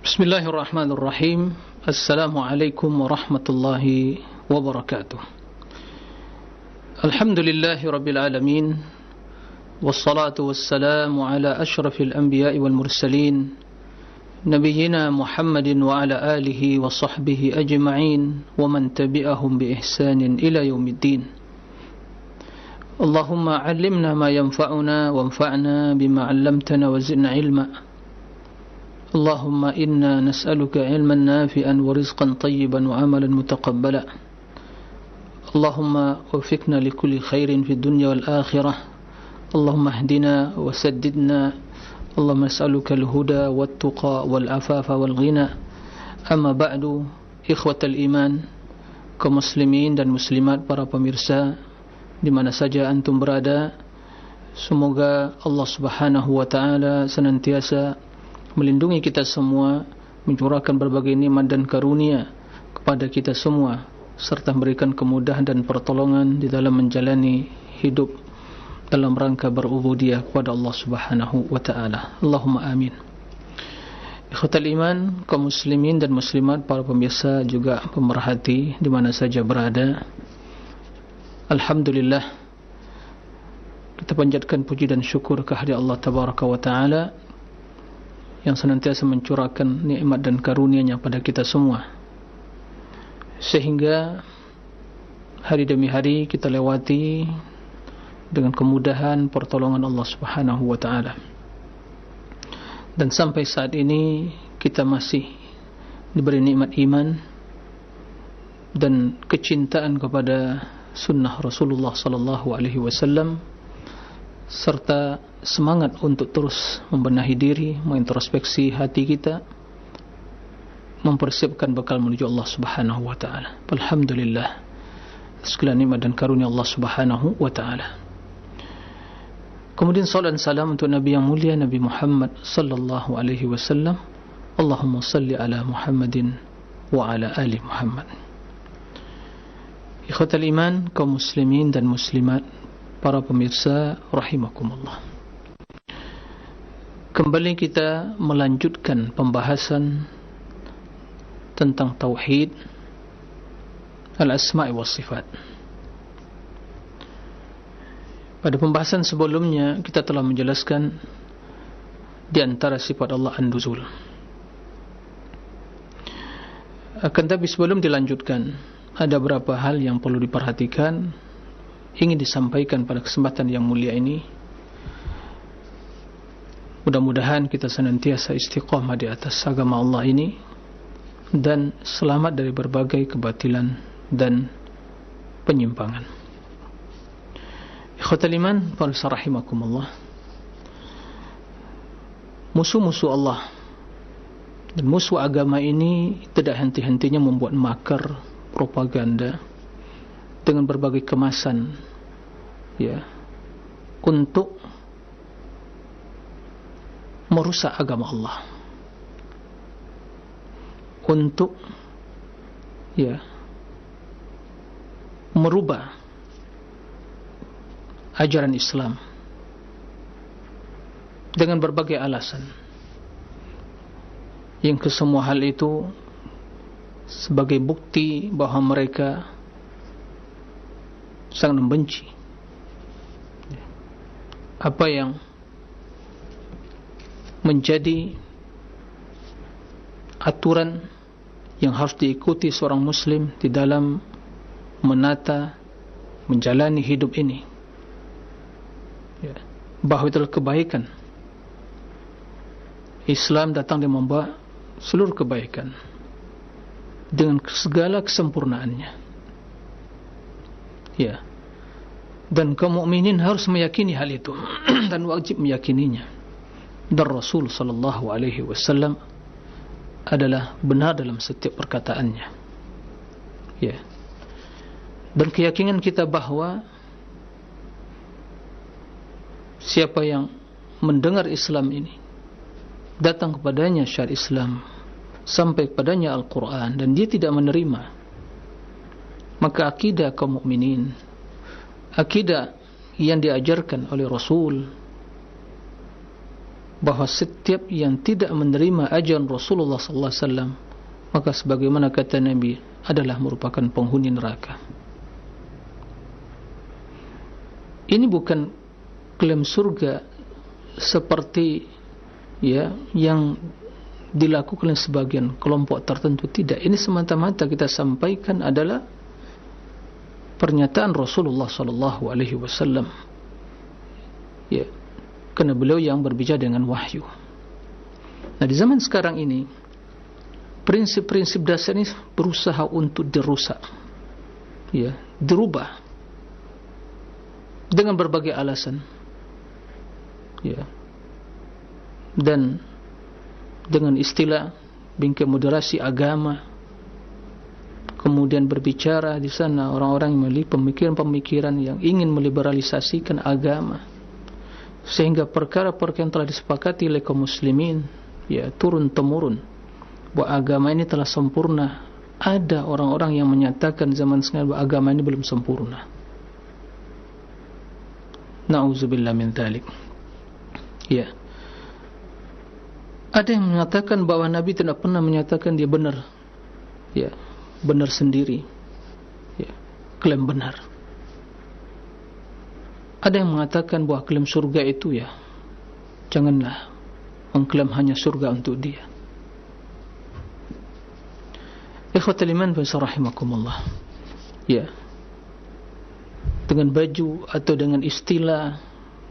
Bismillahirrahmanirrahim. Assalamualaikum warahmatullahi wabarakatuh. Alhamdulillahi rabbil alamin. Wassalatu wassalamu ala ashrafil anbiya'i wal mursalin, nabiyyina Muhammadin wa ala alihi wa sahbihi ajma'in wa man tabi'ahum bi ihsanin ila yaumiddin. Allahumma 'allimna ma yanfa'una wanfa'na bima 'allamtana wa zidna 'ilma. Allahumma inna nas'aluka 'ilman nafi'an wa rizqan tayyiban wa 'amalan mutaqabbala. Allahumma waffiqna likulli khairin fid dunya wal akhirah. Allahumma ihdina wa saddidna. Allahumma nas'aluka al-huda wat tuqa wal afafa wal ghina. Amma ba'du, ikhwatal iman, kaum muslimin dan muslimat, para pemirsa di mana saja antum berada, semoga Allah Subhanahu wa taala senantiasa melindungi kita semua, mencurahkan berbagai nikmat dan karunia kepada kita semua, serta memberikan kemudahan dan pertolongan di dalam menjalani hidup dalam rangka berubudiyah kepada Allah Subhanahu wa taala. Allahumma amin. Ikhwatal iman, kaum muslimin dan muslimat, para pemirsa juga pemerhati di mana saja berada, alhamdulillah, kita panjatkan puji dan syukur kehadirat Allah Tabaraka wa taala yang senantiasa mencurahkan nikmat dan karunia-Nya pada kita semua, sehingga hari demi hari kita lewati dengan kemudahan pertolongan Allah Subhanahu wa taala. Dan sampai saat ini kita masih diberi nikmat iman dan kecintaan kepada sunnah Rasulullah sallallahu alaihi wasallam, serta semangat untuk terus membenahi diri, mengintrospeksi hati kita, mempersiapkan bekal menuju Allah Subhanahu wa taala. Alhamdulillah, segala nikmat dan karunia Allah Subhanahu wa taala. Kemudian salat dan salam untuk Nabi yang mulia, Nabi Muhammad sallallahu alaihi wasallam. Allahumma salli ala Muhammadin wa ala ali Muhammad. Ikhwatal iman, kaum muslimin dan muslimat, para pemirsa rahimakumullah. Kembali kita melanjutkan pembahasan tentang tauhid al-asma' wa sifat. Pada pembahasan sebelumnya kita telah menjelaskan di antara sifat Allah an-nuzul. Akan tapi sebelum dilanjutkan, ada beberapa hal yang perlu diperhatikan, ingin disampaikan pada kesempatan yang mulia ini. Mudah-mudahan kita senantiasa istiqamah di atas agama Allah ini dan selamat dari berbagai kebatilan dan penyimpangan. Ikhwatal iman, para rahimakumullah, musuh-musuh Allah dan musuh agama ini tidak henti-hentinya membuat makar, propaganda dengan berbagai kemasan, ya, untuk merusak agama Allah, untuk, ya, merubah ajaran Islam dengan berbagai alasan, yang kesemua hal itu sebagai bukti bahawa mereka sangat membenci apa yang menjadi aturan yang harus diikuti seorang muslim di dalam menata, menjalani hidup ini, ya, bahawa itu adalah kebaikan. Islam datang dan membawa seluruh kebaikan dengan segala kesempurnaannya, ya, dan kaum mukminin harus meyakini hal itu dan wajib meyakininya. Dan Rasul sallallahu alaihi wasallam adalah benar dalam setiap perkataannya, ya. Dan keyakinan kita bahawa siapa yang mendengar Islam ini, datang kepadanya syariat Islam, sampai kepadanya Al-Quran, dan dia tidak menerima, maka akidah kaum mukminin, akidah yang diajarkan oleh Rasul bahwa setiap yang tidak menerima ajaran Rasulullah sallallahu alaihi wasallam, maka sebagaimana kata Nabi, adalah merupakan penghuni neraka. Ini bukan klaim surga seperti yang dilakukan oleh sebagian kelompok tertentu, tidak. Ini semata-mata kita sampaikan adalah pernyataan Rasulullah sallallahu alaihi wasallam. Karena beliau yang berbicara dengan wahyu. Nah, di zaman sekarang ini prinsip-prinsip dasar ini berusaha untuk dirusak, dirubah dengan berbagai alasan, dan dengan istilah bingkai moderasi agama. Kemudian berbicara di sana orang-orang yang memiliki pemikiran-pemikiran yang ingin meliberalisasikan agama, sehingga perkara-perkara yang telah disepakati oleh kaum muslimin turun-temurun bahwa agama ini telah sempurna. Ada orang-orang yang menyatakan zaman sekarang bahwa agama ini belum sempurna. Na'udzubillah min dzalik. Ada yang mengatakan bahwa Nabi tidak pernah menyatakan dia benar, benar sendiri, klaim benar. Ada yang mengatakan bahwa klaim surga itu janganlah mengklaim hanya surga untuk dia. Ikhwatal iman fa rahimakumullah. Dengan baju atau dengan istilah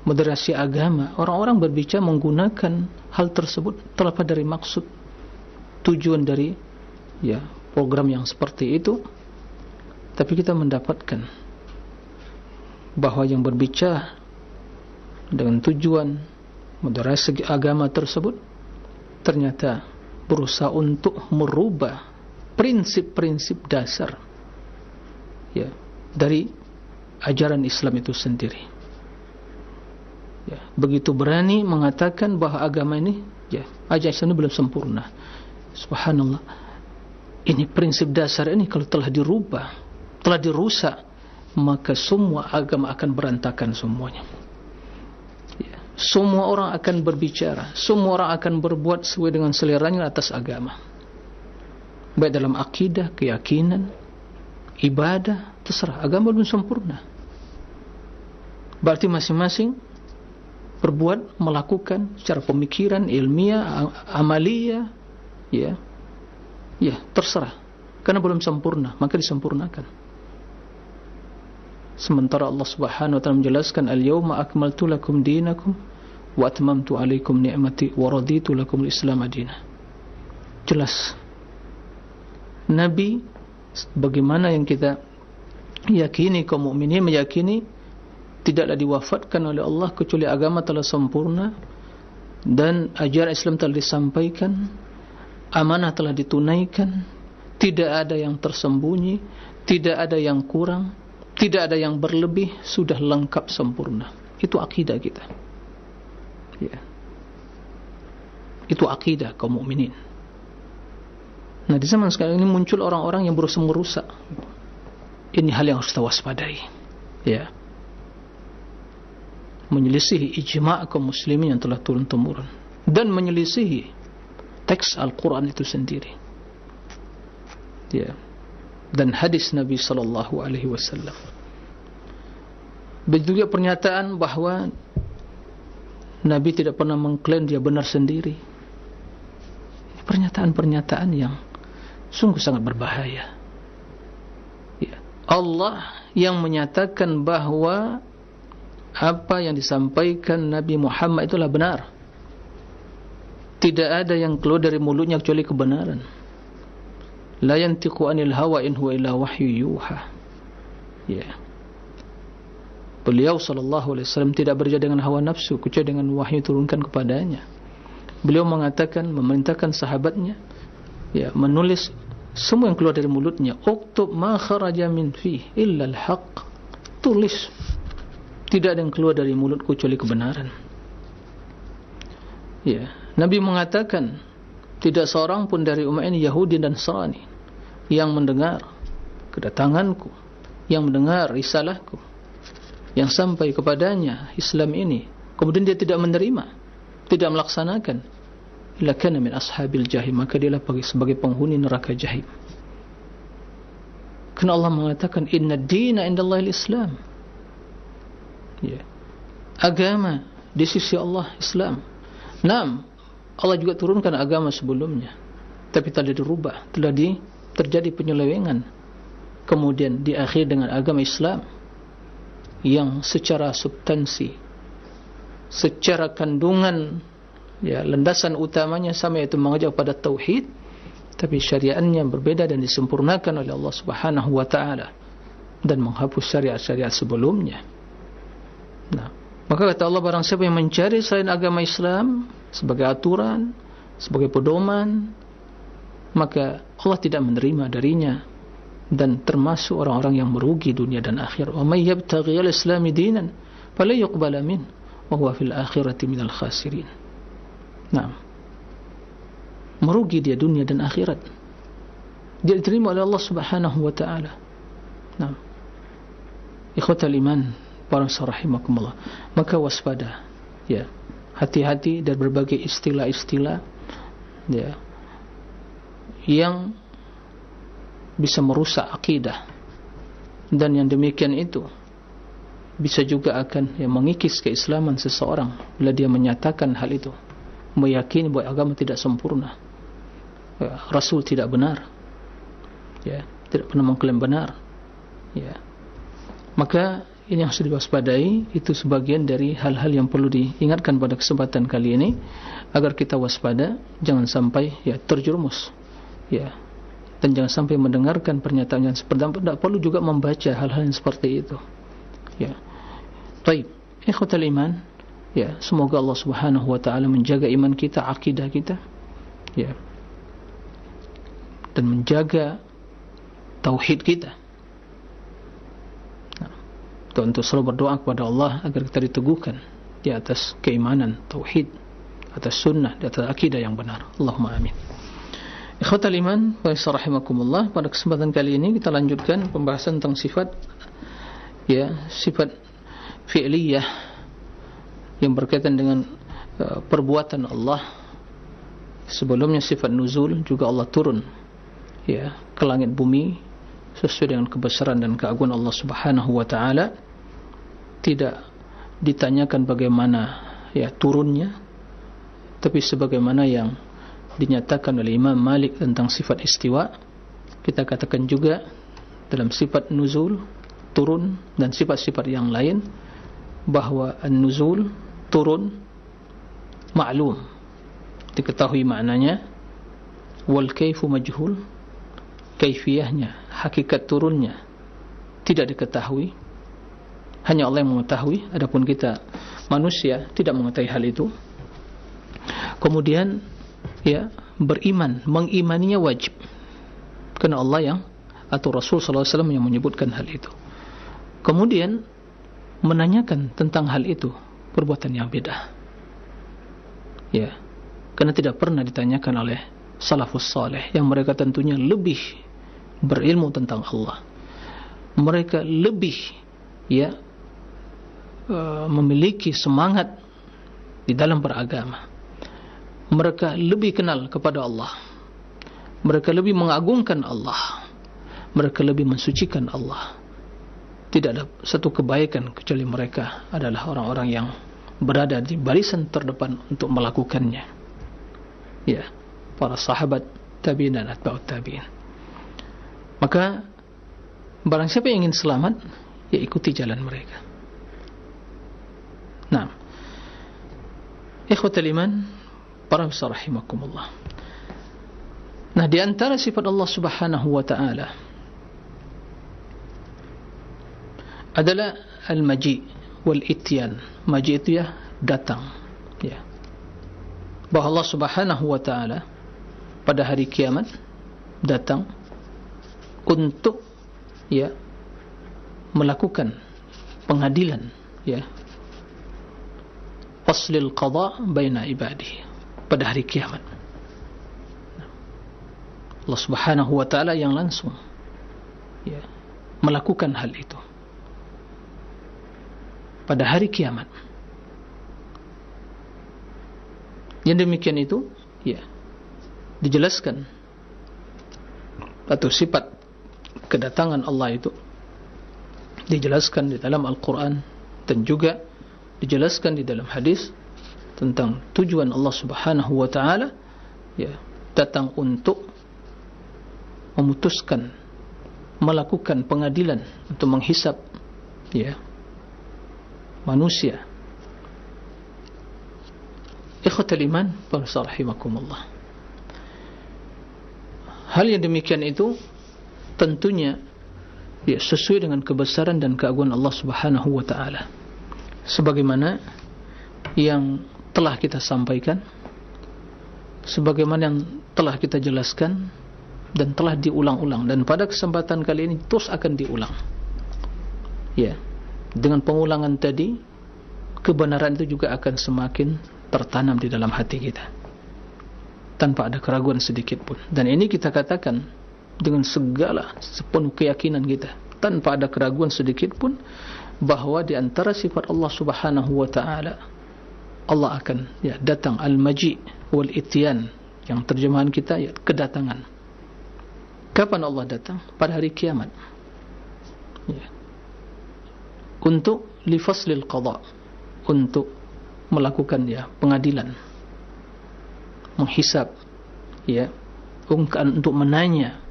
moderasi agama, orang-orang berbicara menggunakan hal tersebut terlepas dari maksud tujuan dari program yang seperti itu. Tapi kita mendapatkan bahwa yang berbicara dengan tujuan moderasi agama tersebut ternyata berusaha untuk merubah prinsip-prinsip dasar dari ajaran Islam itu sendiri. Begitu berani mengatakan bahwa agama ini, ajaran Islam ini belum sempurna. Subhanallah, ini prinsip dasar ini kalau telah dirubah, telah dirusak, maka semua agama akan berantakan semuanya. Semua orang akan berbicara, semua orang akan berbuat sesuai dengan seleranya atas agama, baik dalam akidah, keyakinan, ibadah, terserah. Agama belum sempurna. Berarti masing-masing berbuat, melakukan secara pemikiran, ilmiah, amaliyah, terserah. Karena belum sempurna, maka disempurnakan. Sementara Allah Subhanahu wa taala menjelaskan, al-yawma akmaltu lakum dinakum wa atmamtu alaikum ni'mati wa raditu lakum al-islam madina. Jelas. Nabi, bagaimana yang kita yakini, kaum mukminin meyakini, tidaklah diwafatkan oleh Allah kecuali agama telah sempurna dan ajaran Islam telah disampaikan, amanah telah ditunaikan, tidak ada yang tersembunyi, tidak ada yang kurang, tidak ada yang berlebih, sudah lengkap sempurna. Itu akidah kita. Itu akidah kaum mukminin. Nah, di zaman sekarang ini muncul orang-orang yang berusaha merusak. Ini hal yang harus kita waspadai. Menyelisihi ijma' kaum muslimin yang telah turun-temurun dan menyelisihi teks Al-Quran itu sendiri. Dan hadis Nabi sallallahu alaihi wasallam. Begitu juga pernyataan bahwa Nabi tidak pernah mengklaim dia benar sendiri. Pernyataan-pernyataan yang sungguh sangat berbahaya. Allah yang menyatakan bahwa apa yang disampaikan Nabi Muhammad itulah benar. Tidak ada yang keluar dari mulutnya kecuali kebenaran. La yantiqu anil hawa in huwa illa wahyu yuha. Beliau sallallahu alaihi wasallam tidak berbicara dengan hawa nafsu kecuali dengan wahyu turunkan kepadanya. Beliau mengatakan, memerintahkan sahabatnya menulis semua yang keluar dari mulutnya. Uktub ma kharaja min fi illa al-haq. Tulis. Tidak ada yang keluar dari mulut kecuali kebenaran. Nabi mengatakan, tidak seorang pun dari umat ini, Yahudi dan Nasrani, yang mendengar kedatanganku, yang mendengar risalahku, yang sampai kepadanya Islam ini, kemudian dia tidak menerima, tidak melaksanakan, illa kana min ashabil jahim, maka dialah sebagai penghuni neraka jahim. Karena Allah mengatakan inna ad-dina indallahi al-Islam. Ya. Agama di sisi Allah Islam. Naam, Allah juga turunkan agama sebelumnya, tapi telah dirubah, terjadi penyelewengan. Kemudian diakhiri dengan agama Islam yang secara substansi, secara kandungan, ya, landasan utamanya sama, yaitu mengajak pada tauhid, tapi syariatnya berbeda dan disempurnakan oleh Allah Subhanahu wa taala dan menghapus syariat-syariat sebelumnya. Nah, maka kata Allah, barang siapa yang mencari selain agama Islam sebagai aturan, sebagai pedoman, maka Allah tidak menerima darinya dan termasuk orang-orang yang merugi dunia dan akhirat. Wa may yabtaghi al-islami dinan fala yuqbala min wa huwa fil akhirati minal khasirin. Nah, merugi dia dunia dan akhirat. Dia diterima oleh Allah Subhanahu wa taala. Nah, ikhwatal iman, para rahimakumullah, maka waspada, ya, hati-hati dari berbagai istilah-istilah, ya, yang bisa merusak akidah, dan yang demikian itu bisa juga akan, ya, mengikis keislaman seseorang bila dia menyatakan hal itu, meyakini bahwa agama tidak sempurna, ya, Rasul tidak benar, ya, tidak pernah mengklaim benar, ya. Maka ini yang harus diwaspadai. Itu sebagian dari hal-hal yang perlu diingatkan pada kesempatan kali ini, agar kita waspada, jangan sampai, ya, terjerumus, ya, dan jangan sampai mendengarkan pernyataan yang seperti itu. Tidak perlu juga membaca hal-hal yang seperti itu, ya. Baik, ikhwatal iman, ya, semoga Allah Subhanahu wa taala menjaga iman kita, akidah kita, ya, dan menjaga tauhid kita. Nah, untuk selalu berdoa kepada Allah agar kita diteguhkan di atas keimanan, tauhid, atas sunnah, di atas akidah yang benar. Allahumma amin. Ikhwatal iman wa rahimakumullah, pada kesempatan kali ini kita lanjutkan pembahasan tentang sifat, ya, sifat fi'liyah yang berkaitan dengan perbuatan Allah. Sebelumnya sifat nuzul, juga Allah turun, ya, ke langit bumi sesuai dengan kebesaran dan keagungan Allah Subhanahu wa taala. Tidak ditanyakan bagaimana, ya, turunnya, tapi sebagaimana yang dinyatakan oleh Imam Malik tentang sifat istiwa. Kita katakan juga dalam sifat nuzul, turun, dan sifat-sifat yang lain, bahwa an-nuzul, turun, maklum, diketahui maknanya, wal kaifu majhul, kaifiyahnya, hakikat turunnya tidak diketahui, hanya Allah yang mengetahui. Adapun kita manusia tidak mengetahui hal itu. Kemudian, ya, beriman, mengimaninya wajib, karena Allah yang, atau Rasul sallallahu alaihi wasallam yang menyebutkan hal itu. Kemudian menanyakan tentang hal itu perbuatan yang beda, ya, karena tidak pernah ditanyakan oleh salafus saleh, yang mereka tentunya lebih berilmu tentang Allah. Mereka lebih, ya, memiliki semangat di dalam beragama. Mereka lebih kenal kepada Allah, mereka lebih mengagungkan Allah, mereka lebih mensucikan Allah. Tidak ada satu kebaikan kecuali mereka adalah orang-orang yang berada di barisan terdepan untuk melakukannya, ya, para sahabat, tabi'in dan atba'ut tabi'in. Maka barang siapa yang ingin selamat, ya, ikuti jalan mereka. Nah, ikhwatal iman, para rahimakumullah. Nah, di antara sifat Allah Subhanahu wa taala adalah al-maji wal ityan. Maji itu, ya, datang, ya, bahwa Allah Subhanahu wa taala pada hari kiamat datang untuk, ya, melakukan pengadilan, ya, faslil qada baina ibadihi, pada hari kiamat. Allah Subhanahu wa taala yang langsung, ya, melakukan hal itu pada hari kiamat. Yang demikian itu ya dijelaskan, atau sifat kedatangan Allah itu dijelaskan di dalam Al-Quran, dan juga dijelaskan di dalam hadis tentang tujuan Allah Subhanahu wa ta'ala ya, datang untuk memutuskan, melakukan pengadilan, untuk menghisab ya manusia. Ikhwatul iman, rahimakumullah. Hal yang demikian itu tentunya ya sesuai dengan kebesaran dan keagungan Allah Subhanahu wa ta'ala, sebagaimana yang telah kita sampaikan, sebagaimana yang telah kita jelaskan dan telah diulang-ulang, dan pada kesempatan kali ini terus akan diulang ya. Dengan pengulangan tadi, kebenaran itu juga akan semakin tertanam di dalam hati kita tanpa ada keraguan sedikit pun. Dan ini kita katakan dengan segala sepenuh keyakinan kita, tanpa ada keraguan sedikit pun, bahwa di antara sifat Allah Subhanahu wa ta'ala, Allah akan ya datang, al-maji wal ityan, yang terjemahan kita ya kedatangan. Kapan Allah datang? Pada hari kiamat ya. Untuk lifaslil qada, untuk melakukan ya pengadilan, menghisab ya, untuk menanya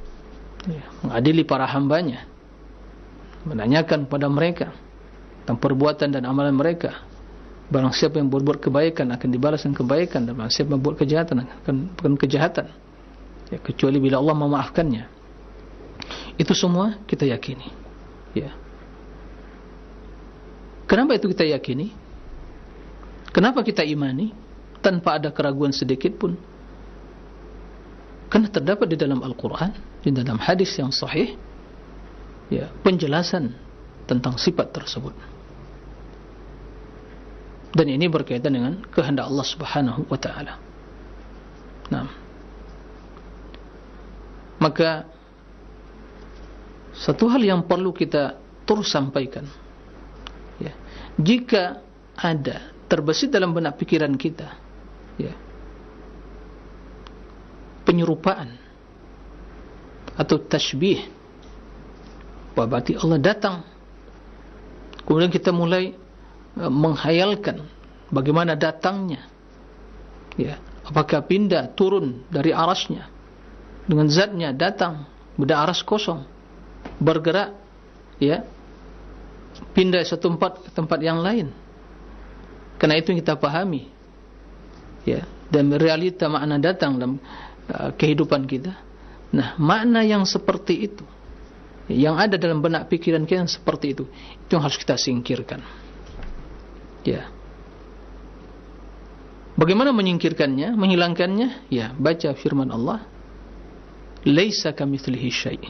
ya, mengadili para hambanya, menanyakan pada mereka tentang perbuatan dan amalan mereka. Barang siapa yang berbuat kebaikan akan dibalas dengan kebaikan, dan barang siapa yang berbuat kejahatan akan bukan kejahatan ya, kecuali bila Allah memaafkannya. Itu semua kita yakini ya. Kenapa itu kita yakini? Kenapa kita imani tanpa ada keraguan sedikit pun? Karena terdapat di dalam Al-Quran, di dalam hadis yang sahih ya, penjelasan tentang sifat tersebut. Dan ini berkaitan dengan kehendak Allah Subhanahu wa ta'ala. Nah, maka satu hal yang perlu kita terus sampaikan ya, jika ada terbesit dalam benak pikiran kita ya, penyerupaan atau tashbih, berarti Allah datang, kemudian kita mulai menghayalkan bagaimana datangnya ya, apakah pindah turun dari arasnya dengan zatnya, datang beda aras kosong, bergerak ya, pindah satu tempat ke tempat yang lain. Karena itu yang kita pahami ya, dan realita makna datang dalam kehidupan kita. Nah, makna yang seperti itu, yang ada dalam benak pikiran kita yang seperti itu yang harus kita singkirkan ya. Bagaimana menyingkirkannya, menghilangkannya? Ya, baca firman Allah, laisa kamitslihi syai',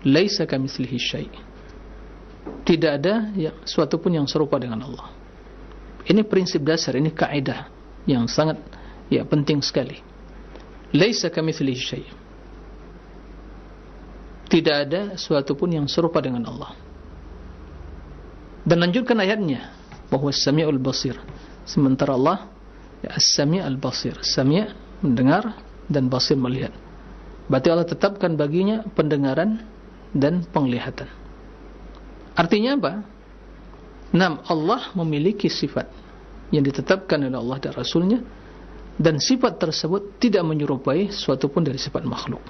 laisa kamitslihi syai', tidak ada ya, suatu pun yang serupa dengan Allah. Ini prinsip dasar, ini kaidah yang sangat ya penting sekali. Laisa kamitslihi syai', tidak ada suatu pun yang serupa dengan Allah. Dan lanjutkan ayatnya, bahwa As-Sami'ul Basir, sementara Allah ya, As-Sami' Al-Basir, Sami' mendengar dan Basir melihat. Berarti Allah tetapkan baginya pendengaran dan penglihatan. Artinya apa? Nah, Allah memiliki sifat yang ditetapkan oleh Allah dan Rasulnya, dan sifat tersebut tidak menyerupai suatu pun dari sifat makhluk.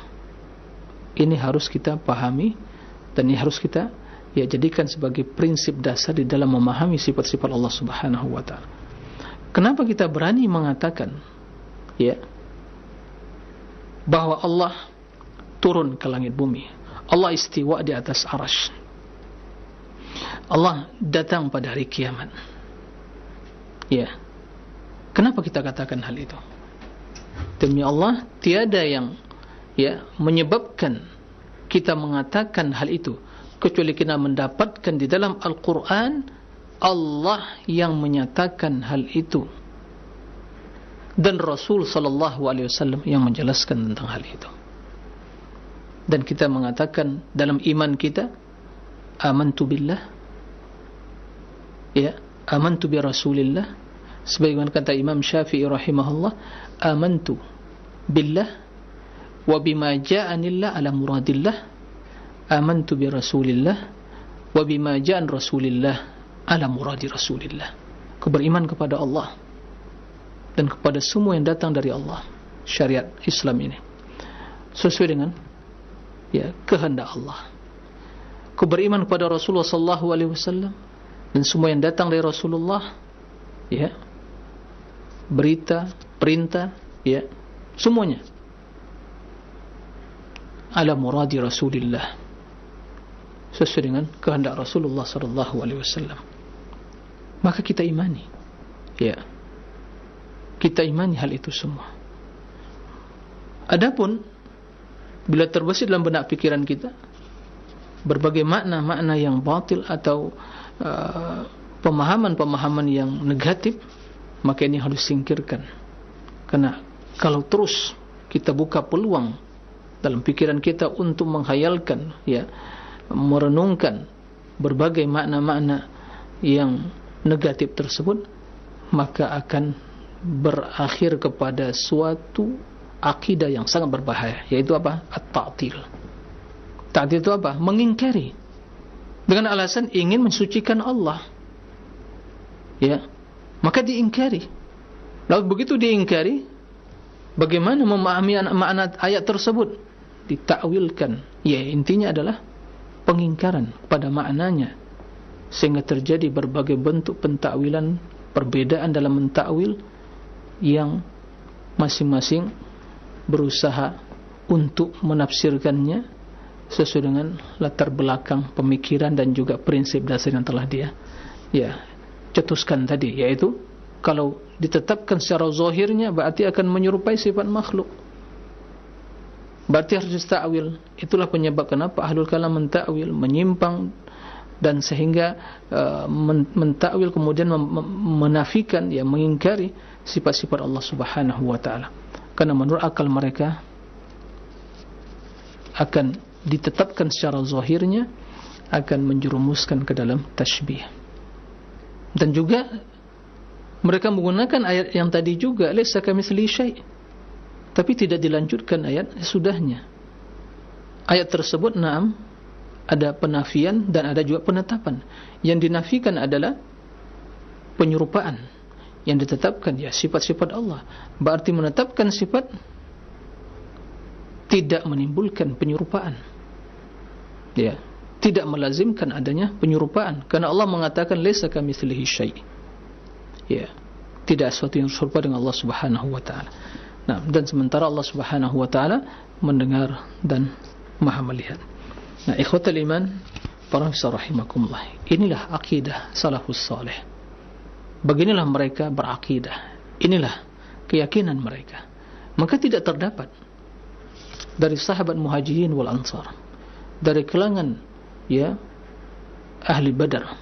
Ini harus kita pahami, dan ini harus kita ya jadikan sebagai prinsip dasar di dalam memahami sifat-sifat Allah Subhanahu wa ta'ala. Kenapa kita berani mengatakan ya bahwa Allah turun ke langit bumi, Allah istiwa di atas arasy, Allah datang pada hari kiamat ya? Kenapa kita katakan hal itu? Demi Allah, tiada yang ya menyebabkan kita mengatakan hal itu kecuali kita mendapatkan di dalam Al-Quran Allah yang menyatakan hal itu, dan Rasul sallallahu alaihi wasallam yang menjelaskan tentang hal itu. Dan kita mengatakan dalam iman kita, amantu billah ya, amantu bi Rasulillah, Sebagaimana kata Imam Syafi'i rahimahullah, amantu billah wa bima ja'anillah ala muradillah, amantu bi rasulillah wa bima ja'an rasulillah ala muradi rasulillah. Aku beriman kepada Allah dan kepada semua yang datang dari Allah, syariat Islam ini sesuai dengan kehendak Allah. Aku beriman kepada Rasulullah sallallahu alaihi wasallam dan semua yang datang dari Rasulullah, berita, perintah, semuanya ala muradi Rasulillah, sesuai dengan kehendak Rasulullah sallallahu alaihi wasallam. Maka kita imani, kita imani hal itu semua. Adapun bila terbesit dalam benak pikiran kita berbagai makna-makna yang batil atau pemahaman-pemahaman yang negatif, maka ini harus singkirkan. Karena kalau terus kita buka peluang dalam pikiran kita untuk menghayalkan, merenungkan berbagai makna-makna yang negatif tersebut, maka akan berakhir kepada suatu akidah yang sangat berbahaya, yaitu apa? At-ta'til. Ta'til itu apa? Mengingkari dengan alasan ingin mensucikan Allah, maka diingkari. Lalu begitu diingkari, bagaimana memahami makna ayat tersebut? Ditakwilkan. Intinya adalah pengingkaran pada maknanya, sehingga terjadi berbagai bentuk pentakwilan, perbedaan dalam mentakwil yang masing-masing berusaha untuk menafsirkannya sesuai dengan latar belakang pemikiran dan juga prinsip dasar yang telah dia cetuskan tadi, yaitu kalau ditetapkan secara zahirnya berarti akan menyerupai sifat makhluk, berarti harus ditakwil. Itulah penyebab kenapa ahlul kalam mentakwil, menyimpang, dan sehingga mentakwil kemudian menafikan, mengingkari sifat-sifat Allah Subhanahu wa taala. Karena menurut akal mereka akan ditetapkan secara zahirnya akan menjerumuskan ke dalam tasybih. Dan juga mereka menggunakan ayat yang tadi juga, laisa kamitslihi syai', tapi tidak dilanjutkan ayat sesudahnya. Ayat tersebut ada penafian dan ada juga penetapan. Yang dinafikan adalah penyerupaan, yang ditetapkan sifat-sifat Allah. Berarti menetapkan sifat tidak menimbulkan penyerupaan, tidak melazimkan adanya penyerupaan, karena Allah mengatakan laisa kamitslihi syai', tidak sesuatu yang serupa dengan Allah Subhanahu wa taala. Dan sementara Allah Subhanahu wa taala mendengar dan Maha melihat. Ikhwatul iman, para rahimakumullah, inilah akidah salafus salih. Beginilah mereka berakidah, inilah keyakinan mereka. Maka tidak terdapat dari sahabat muhajirin wal ansar, dari kalangan ahli Badar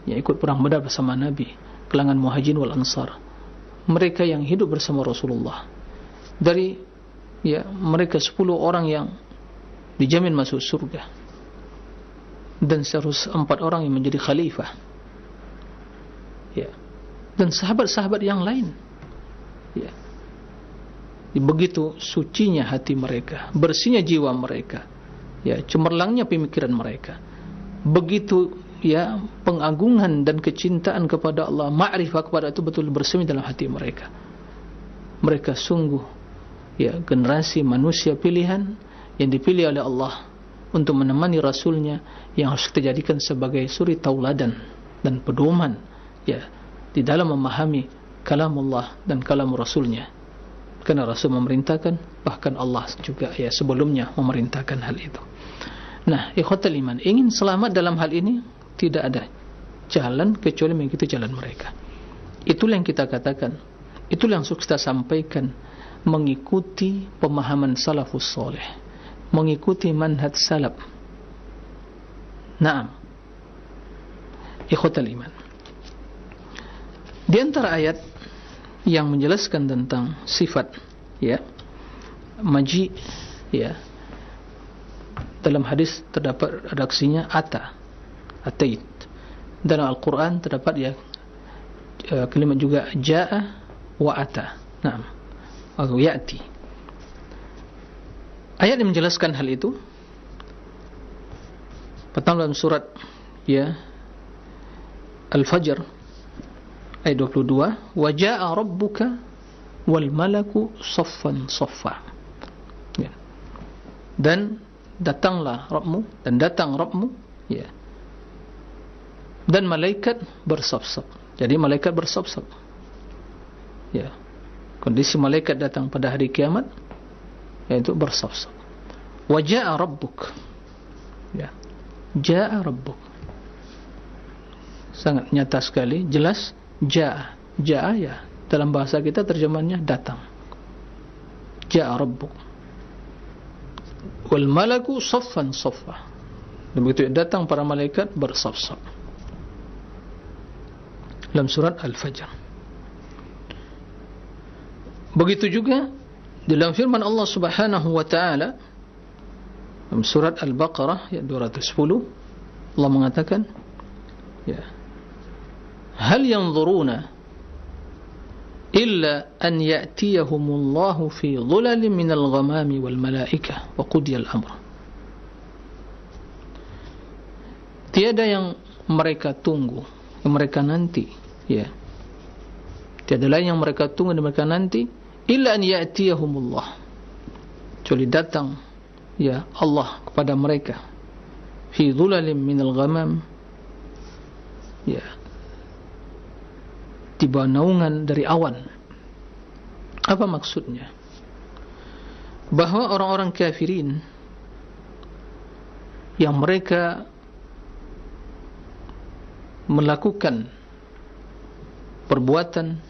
yang ikut perang Badar bersama Nabi, kalangan muhajirin wal ansar, mereka yang hidup bersama Rasulullah, dari mereka 10 orang yang dijamin masuk surga, dan 104 orang yang menjadi khalifah, dan sahabat-sahabat yang lain. Begitu sucinya hati mereka, bersihnya jiwa mereka, cemerlangnya pemikiran mereka, begitu pengagungan dan kecintaan kepada Allah, ma'rifah kepada itu betul bersemi dalam hati mereka. Mereka sungguh generasi manusia pilihan yang dipilih oleh Allah untuk menemani Rasulnya, yang harus kita jadikan sebagai suri tauladan dan pedoman di dalam memahami kalamullah dan kalam Rasulnya. Karena Rasul memerintahkan, bahkan Allah juga sebelumnya memerintahkan hal itu. Ikhwatul iman, ingin selamat dalam hal ini tidak ada jalan kecuali mengikuti jalan mereka. Itulah yang kita katakan, itulah yang kita sampaikan, mengikuti pemahaman salafus salih, mengikuti manhaj salaf. Ikhwatul iman, di antara ayat yang menjelaskan tentang sifat maji, dalam hadis terdapat redaksinya atait. Dalam Al-Quran terdapat kalimat juga jaa wa ata. Naam. Atau ya'ti. Ayat yang menjelaskan hal itu pertama dalam surat Al-Fajr ayat 22, wa jaa rabbuka wal malaku saffan saffa. Dan datanglah Rabbmu, dan datang Rabbmu, dan malaikat bersaf-saf. Jadi malaikat bersaf-saf. Kondisi malaikat datang pada hari kiamat, yaitu bersaf-saf. Wa jaa rabbuk. Jaa rabbuk. Sangat nyata sekali, jelas. Jaa dalam bahasa kita terjemahannya datang. Jaa rabbuk. Wal malaku saffan saffa. Dan begitu datang para malaikat bersaf-saf. Dalam surat Al-Fajr. Begitu juga dalam firman Allah Subhanahu wa taala dalam surat Al-Baqarah ayat 210, Allah mengatakan, hal yanzuruna illa an ya'tiyahumullahu fi dhulalin minal ghamami wal malaikah wa qudiyal amr. Tiada yang mereka tunggu, yang mereka nanti, tiada lain yang mereka tunggu dan mereka nanti illa an ya'tiyahumullah, kecuali datang Allah kepada mereka fi dhulalin minal ghamam, di bawah naungan dari awan. Apa maksudnya? Bahwa orang-orang kafirin yang mereka melakukan perbuatan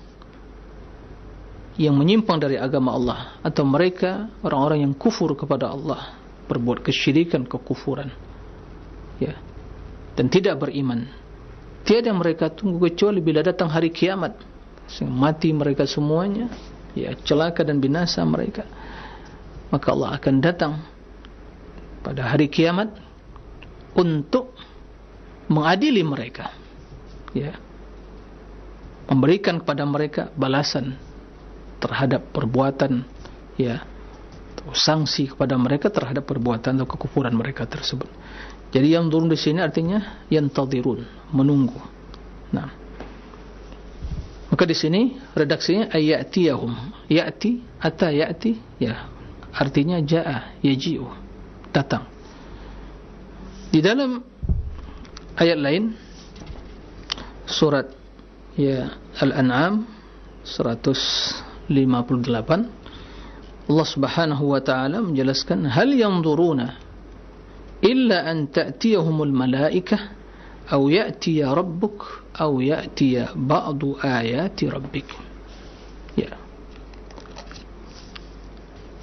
yang menyimpang dari agama Allah, atau mereka orang-orang yang kufur kepada Allah, berbuat kesyirikan, kekufuran, dan tidak beriman, tiada mereka tunggu kecuali bila datang hari kiamat, sehingga mati mereka semuanya, celaka dan binasa mereka. Maka Allah akan datang pada hari kiamat untuk mengadili mereka, memberikan kepada mereka balasan terhadap perbuatan, atau sanksi kepada mereka terhadap perbuatan atau kekufuran mereka tersebut. Jadi yang turun di sini artinya yantadirun, menunggu. Nah, maka di sini redaksinya ayatiyahum, ya'ti, ata ya'ti, artinya jaa, yaji'u, datang. Di dalam ayat lain surat Al-An'am 158, Allah Subhanahu wa taala menjelaskan, hal yanzuruna illa an ta'tiyahumul malaikah aw ya'tiya rabbuk aw ya'tiya ba'du ayati rabbik.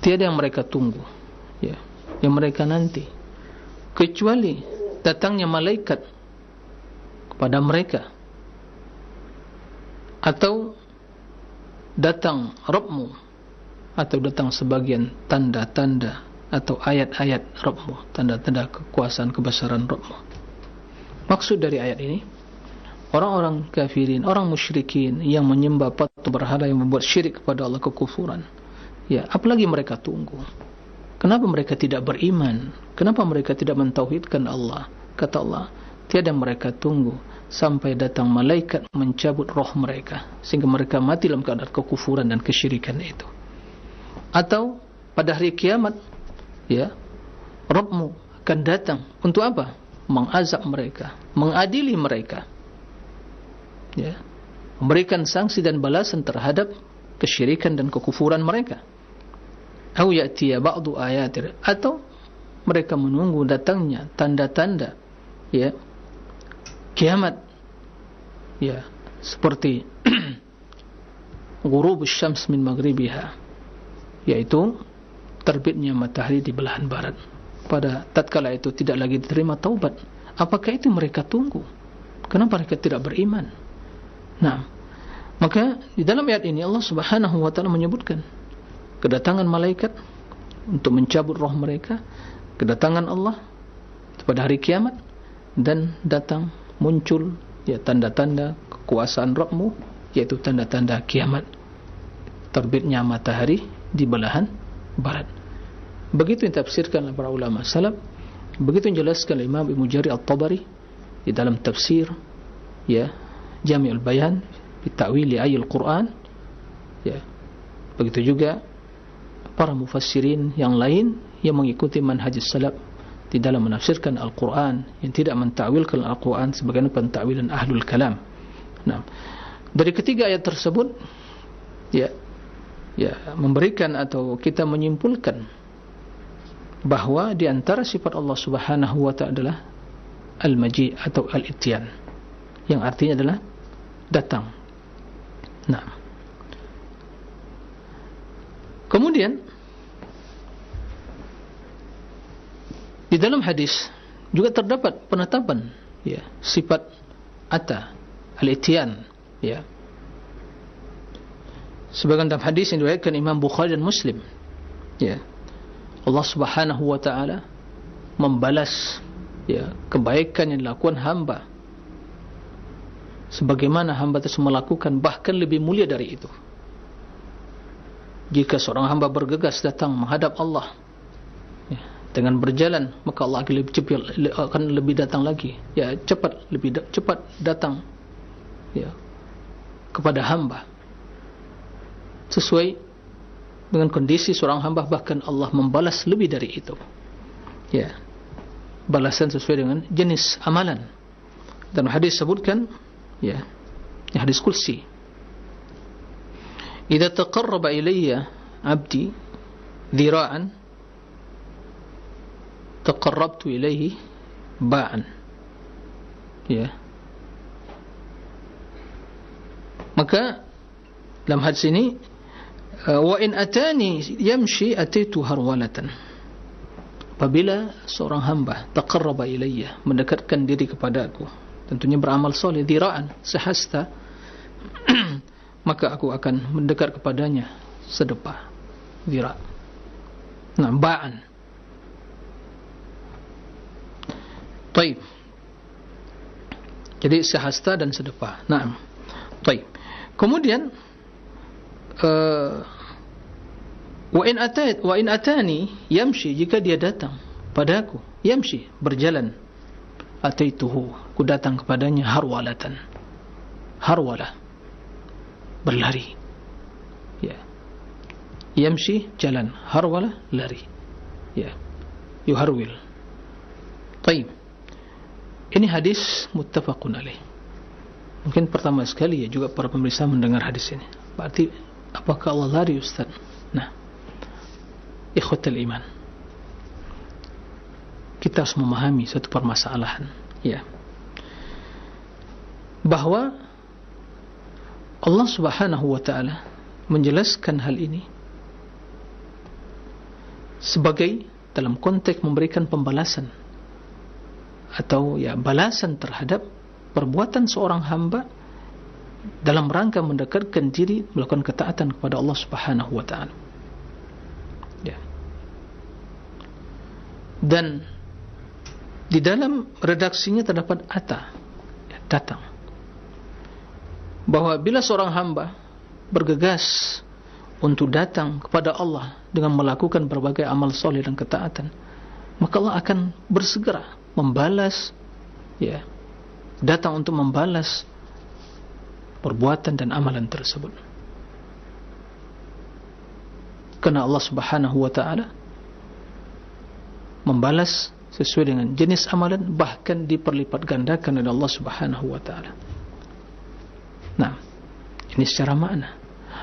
Tiada yang mereka tunggu, yang mereka nanti, kecuali datangnya malaikat kepada mereka, atau datang Rabbmu, atau datang sebagian tanda-tanda atau ayat-ayat Rabbmu, tanda-tanda kekuasaan kebesaran Rabbmu. Maksud dari ayat ini, orang-orang kafirin, orang musyrikin yang menyembah patung berhala, yang membuat syirik kepada Allah, kekufuran, apalagi mereka tunggu. Kenapa mereka tidak beriman? Kenapa mereka tidak mentauhidkan Allah? Kata Allah, tiada mereka tunggu sampai datang malaikat mencabut roh mereka, sehingga mereka mati dalam keadaan kekufuran dan kesyirikan itu. Atau pada hari kiamat, Rabbmu akan datang untuk apa? Mengazab mereka, mengadili mereka, memberikan sanksi dan balasan terhadap kesyirikan dan kekufuran mereka. Au ya'tiya ba'du ayatir, atau mereka menunggu datangnya tanda-tanda kiamat, seperti ghurubus syams min maghribiha, yaitu terbitnya matahari di belahan barat. Pada tatkala itu tidak lagi diterima taubat. Apakah itu mereka tunggu? Kenapa mereka tidak beriman? Nah, maka di dalam ayat ini Allah Subhanahu wa taala menyebutkan kedatangan malaikat untuk mencabut roh mereka, kedatangan Allah pada hari kiamat, dan datang muncul tanda-tanda kekuasaan Rabbmu, yaitu tanda-tanda kiamat, terbitnya matahari di belahan barat. Begitu yang tafsirkan oleh para ulama salaf, begitu yang jelaskan Imam Ibnu Jarir At-Tabari di dalam tafsir ya Jami'ul Bayan fi ta'wili ayatul Quran ya. Begitu juga para mufassirin yang lain yang mengikuti manhaj salaf di dalam menafsirkan Al-Quran, yang tidak mentakwilkan Al-Quran sebagaimana pentakwilan ahlul kalam. Nah, dari ketiga ayat tersebut ya memberikan atau kita menyimpulkan bahwa di antara sifat Allah Subhanahu wa ta'ala adalah al-maji atau al-ityan, yang artinya adalah datang. Nah, kemudian di dalam hadis juga terdapat penetapan ya sifat ata al-ityan ya. Sebagian dalam hadis yang diriwayatkan Imam Bukhari dan Muslim ya, Allah Subhanahu wa ta'ala membalas ya kebaikan yang dilakukan hamba sebagaimana hamba tersebut melakukan, bahkan lebih mulia dari itu. Jika seorang hamba bergegas datang menghadap Allah ya, dengan berjalan, maka Allah akan lebih datang lagi ya, lebih cepat datang ya kepada hamba sesuai dengan kondisi seorang hamba, bahkan Allah membalas lebih dari itu ya, balasan sesuai dengan jenis amalan. Dan hadis sebutkan ya, hadis qudsi, idza taqarraba ilayya 'abdi dhira'an taqarrabtu ilayhi ba'an ya. Maka dalam hadis ini wa in atani yamshi ataitu harwalatan, apabila seorang hamba taqarraba ilayya, mendekatkan diri kepada aku, tentunya beramal soleh, dhira'an sehasta maka aku akan mendekat kepadanya sedepah dhira'. Nah, ba'an. Baik. Jadi sehasta dan sedepah. Naam. Baik. Kemudian wa in atani yamshi, jika dia datang padaku, yamshi berjalan, ataituhu, ku datang kepadanya harwalatan, harwalah berlari ya, yamshi jalan, harwalah lari ya, yuharwil. Baik. Ini hadis muttafaqun alaih. Mungkin pertama sekali ya juga para pemirsa mendengar hadis ini. Berarti apakah Allah lari, Ustaz? Nah, ikhwatul iman, kita harus memahami satu permasalahan ya, bahwa Allah Subhanahu wa ta'ala menjelaskan hal ini sebagai dalam konteks memberikan pembalasan atau ya balasan terhadap perbuatan seorang hamba dalam rangka mendekatkan diri melakukan ketaatan kepada Allah Subhanahu wa ta'ala ya. Dan di dalam redaksinya terdapat ata ya, datang, bahwa bila seorang hamba bergegas untuk datang kepada Allah dengan melakukan berbagai amal soleh dan ketaatan, maka Allah akan bersegera membalas ya, datang untuk membalas perbuatan dan amalan tersebut. Karena Allah Subhanahu wa ta'ala membalas sesuai dengan jenis amalan, bahkan diperlipat gandakan oleh Allah Subhanahu wa ta'ala. Nah, ini secara makna.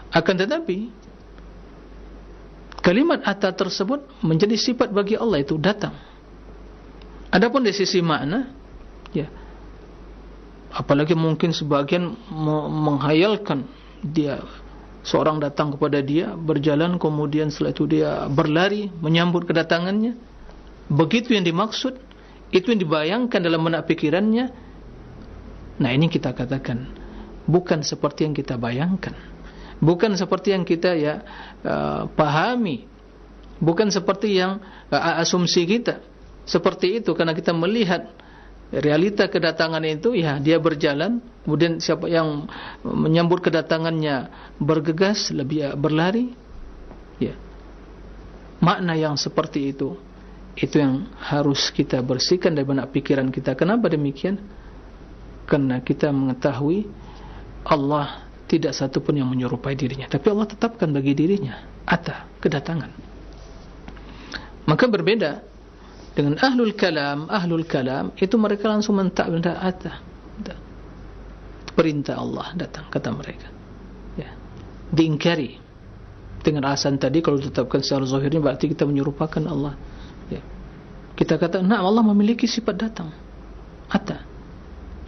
Akan tetapi kalimat ata tersebut menjadi sifat bagi Allah, itu datang. Adapun dari sisi makna ya, apalagi mungkin sebagian menghayalkan dia, seorang datang kepada dia berjalan, kemudian setelah itu dia berlari menyambut kedatangannya, begitu yang dimaksud, itu yang dibayangkan dalam benak pikirannya. Nah, ini kita katakan bukan seperti yang kita bayangkan, bukan seperti yang kita ya pahami, bukan seperti yang asumsi kita seperti itu, karena kita melihat Realita kedatangan itu, ya, dia berjalan, kemudian siapa yang menyambut kedatangannya bergegas, lebih berlari, ya. Makna yang seperti itu yang harus kita bersihkan dari benak pikiran kita. Kenapa demikian? Karena kita mengetahui Allah tidak satu pun yang menyerupai dirinya, tapi Allah tetapkan bagi dirinya ata, kedatangan. Maka berbeda dengan ahlul kalam itu mereka langsung mentak-mentak ata, perintah Allah datang, kata mereka, ya, diingkari dengan alasan tadi, kalau ditetapkan secara zahirnya berarti kita menyerupakan Allah, ya. Kita kata, nah, Allah memiliki sifat datang, ata.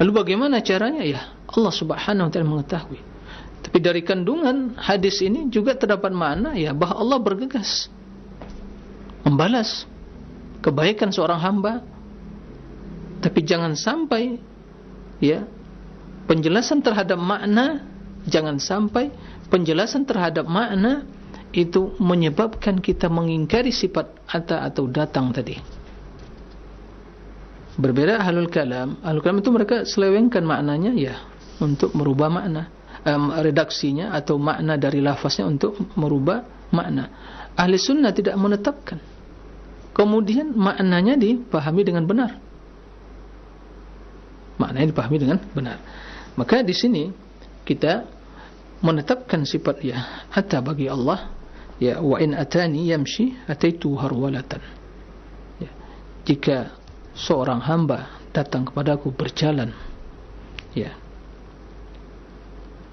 Lalu bagaimana caranya? Ya, Allah Subhanahu wa ta'ala mengetahui. Tapi dari kandungan hadis ini juga terdapat makna, ya, bahwa Allah bergegas membalas kebaikan seorang hamba. Tapi jangan sampai, ya, penjelasan terhadap makna, jangan sampai penjelasan terhadap makna itu menyebabkan kita mengingkari sifat ata atau datang tadi. Berbeda ahlul kalam itu mereka selewengkan maknanya, ya, untuk merubah makna, redaksinya atau makna dari lafaznya untuk merubah makna. Ahli sunnah tidak menetapkan, kemudian maknanya dipahami dengan benar. Maknanya dipahami dengan benar. Maka di sini kita menetapkan sifat, ya, ata bagi Allah, ya, wa in atani yamshi ataitu harwalatan. Ya, jika seorang hamba datang kepadaku berjalan, ya,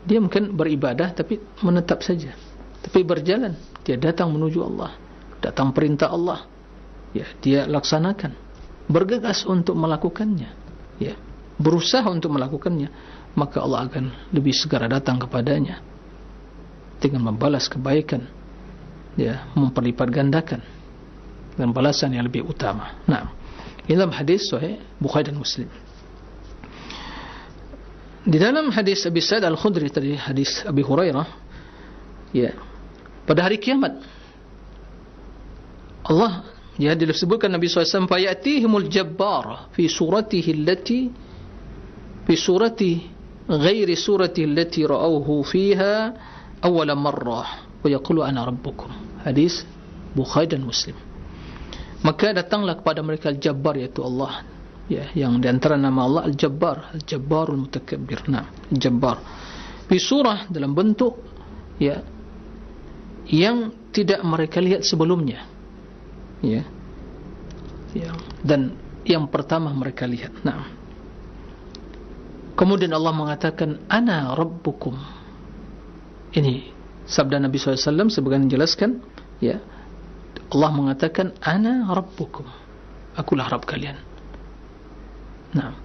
dia mungkin beribadah tapi menetap saja, tapi berjalan, dia datang menuju Allah, datang perintah Allah, ya, dia laksanakan, bergegas untuk melakukannya, ya, berusaha untuk melakukannya, maka Allah akan lebih segera datang kepadanya dengan membalas kebaikan, ya, memperlipat gandakan dengan balasan yang lebih utama. Nah, ini dalam hadis sahih Bukhari dan Muslim. Di dalam hadis Abi Sa'id Al-Khudri tadi, hadis Abi Hurairah, ya, pada hari kiamat Allah, ya, disebutkan Nabi SAW, fayatihimul jabbar fi suratihi allati fi surati ghairi surati allati ra'awhu fiha awwala marrah wa yaqulu ana rabbukum. Hadis Bukhari dan Muslim. Maka datanglah kepada mereka Al-Jabbar, yaitu Allah, ya, yang di antara nama Allah Al-Jabbar, Al-Jabbarul Mutakabbir. Nah, Al-Jabbar di surah dalam bentuk, ya, yang tidak mereka lihat sebelumnya, ya, ya, dan yang pertama mereka lihat. Nah, kemudian Allah mengatakan ana rabbukum. Ini sabda Nabi SAW sebagian menjelaskan, ya, Allah mengatakan ana rabbukum, akulah Rabb kalian. Nah,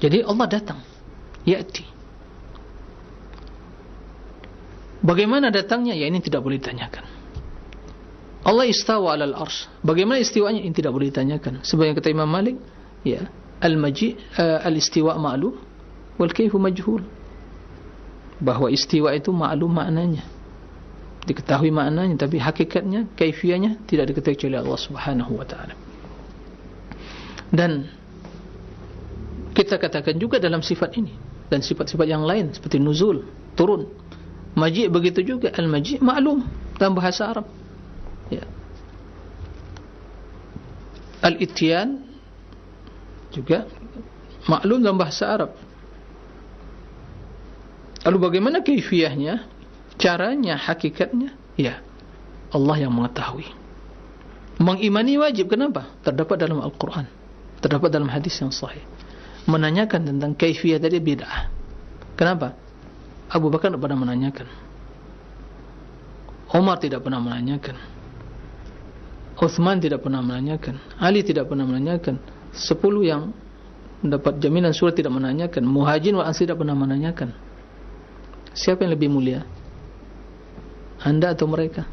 jadi Allah datang, ya'ti. Bagaimana datangnya? Ya, ini tidak boleh ditanyakan. Allah istawa alal arsy. Bagaimana istiwanya? Ini tidak boleh ditanyakan. Sebagian kata Imam Malik, ya, al-maji al-istiwa ma'lum wal kayfu majhul. Bahwa istiwa itu ma'lum maknanya, diketahui maknanya, tapi hakikatnya, kaifiyahnya tidak diketahui oleh Allah Subhanahu wa ta'ala. Dan kita katakan juga dalam sifat ini dan sifat-sifat yang lain seperti nuzul, turun, maji', begitu juga al-maji' ma'lum dalam bahasa Arab, ya. Al-ityan juga ma'lum dalam bahasa Arab. Lalu bagaimana kaifiyahnya, caranya, hakikatnya? Ya, Allah yang mengetahui. Mengimani wajib. Kenapa? Terdapat dalam Al-Quran, terdapat dalam hadis yang sahih. Menanyakan tentang kaifiyah tadi bid'ah. Kenapa? Abu Bakar tidak pernah menanyakan, Umar tidak pernah menanyakan, Uthman tidak pernah menanyakan, Ali tidak pernah menanyakan, 10 yang mendapat jaminan surga tidak menanyakan, Muhajirin wal Ansar tidak pernah menanyakan. Siapa yang lebih mulia? Anda atau mereka?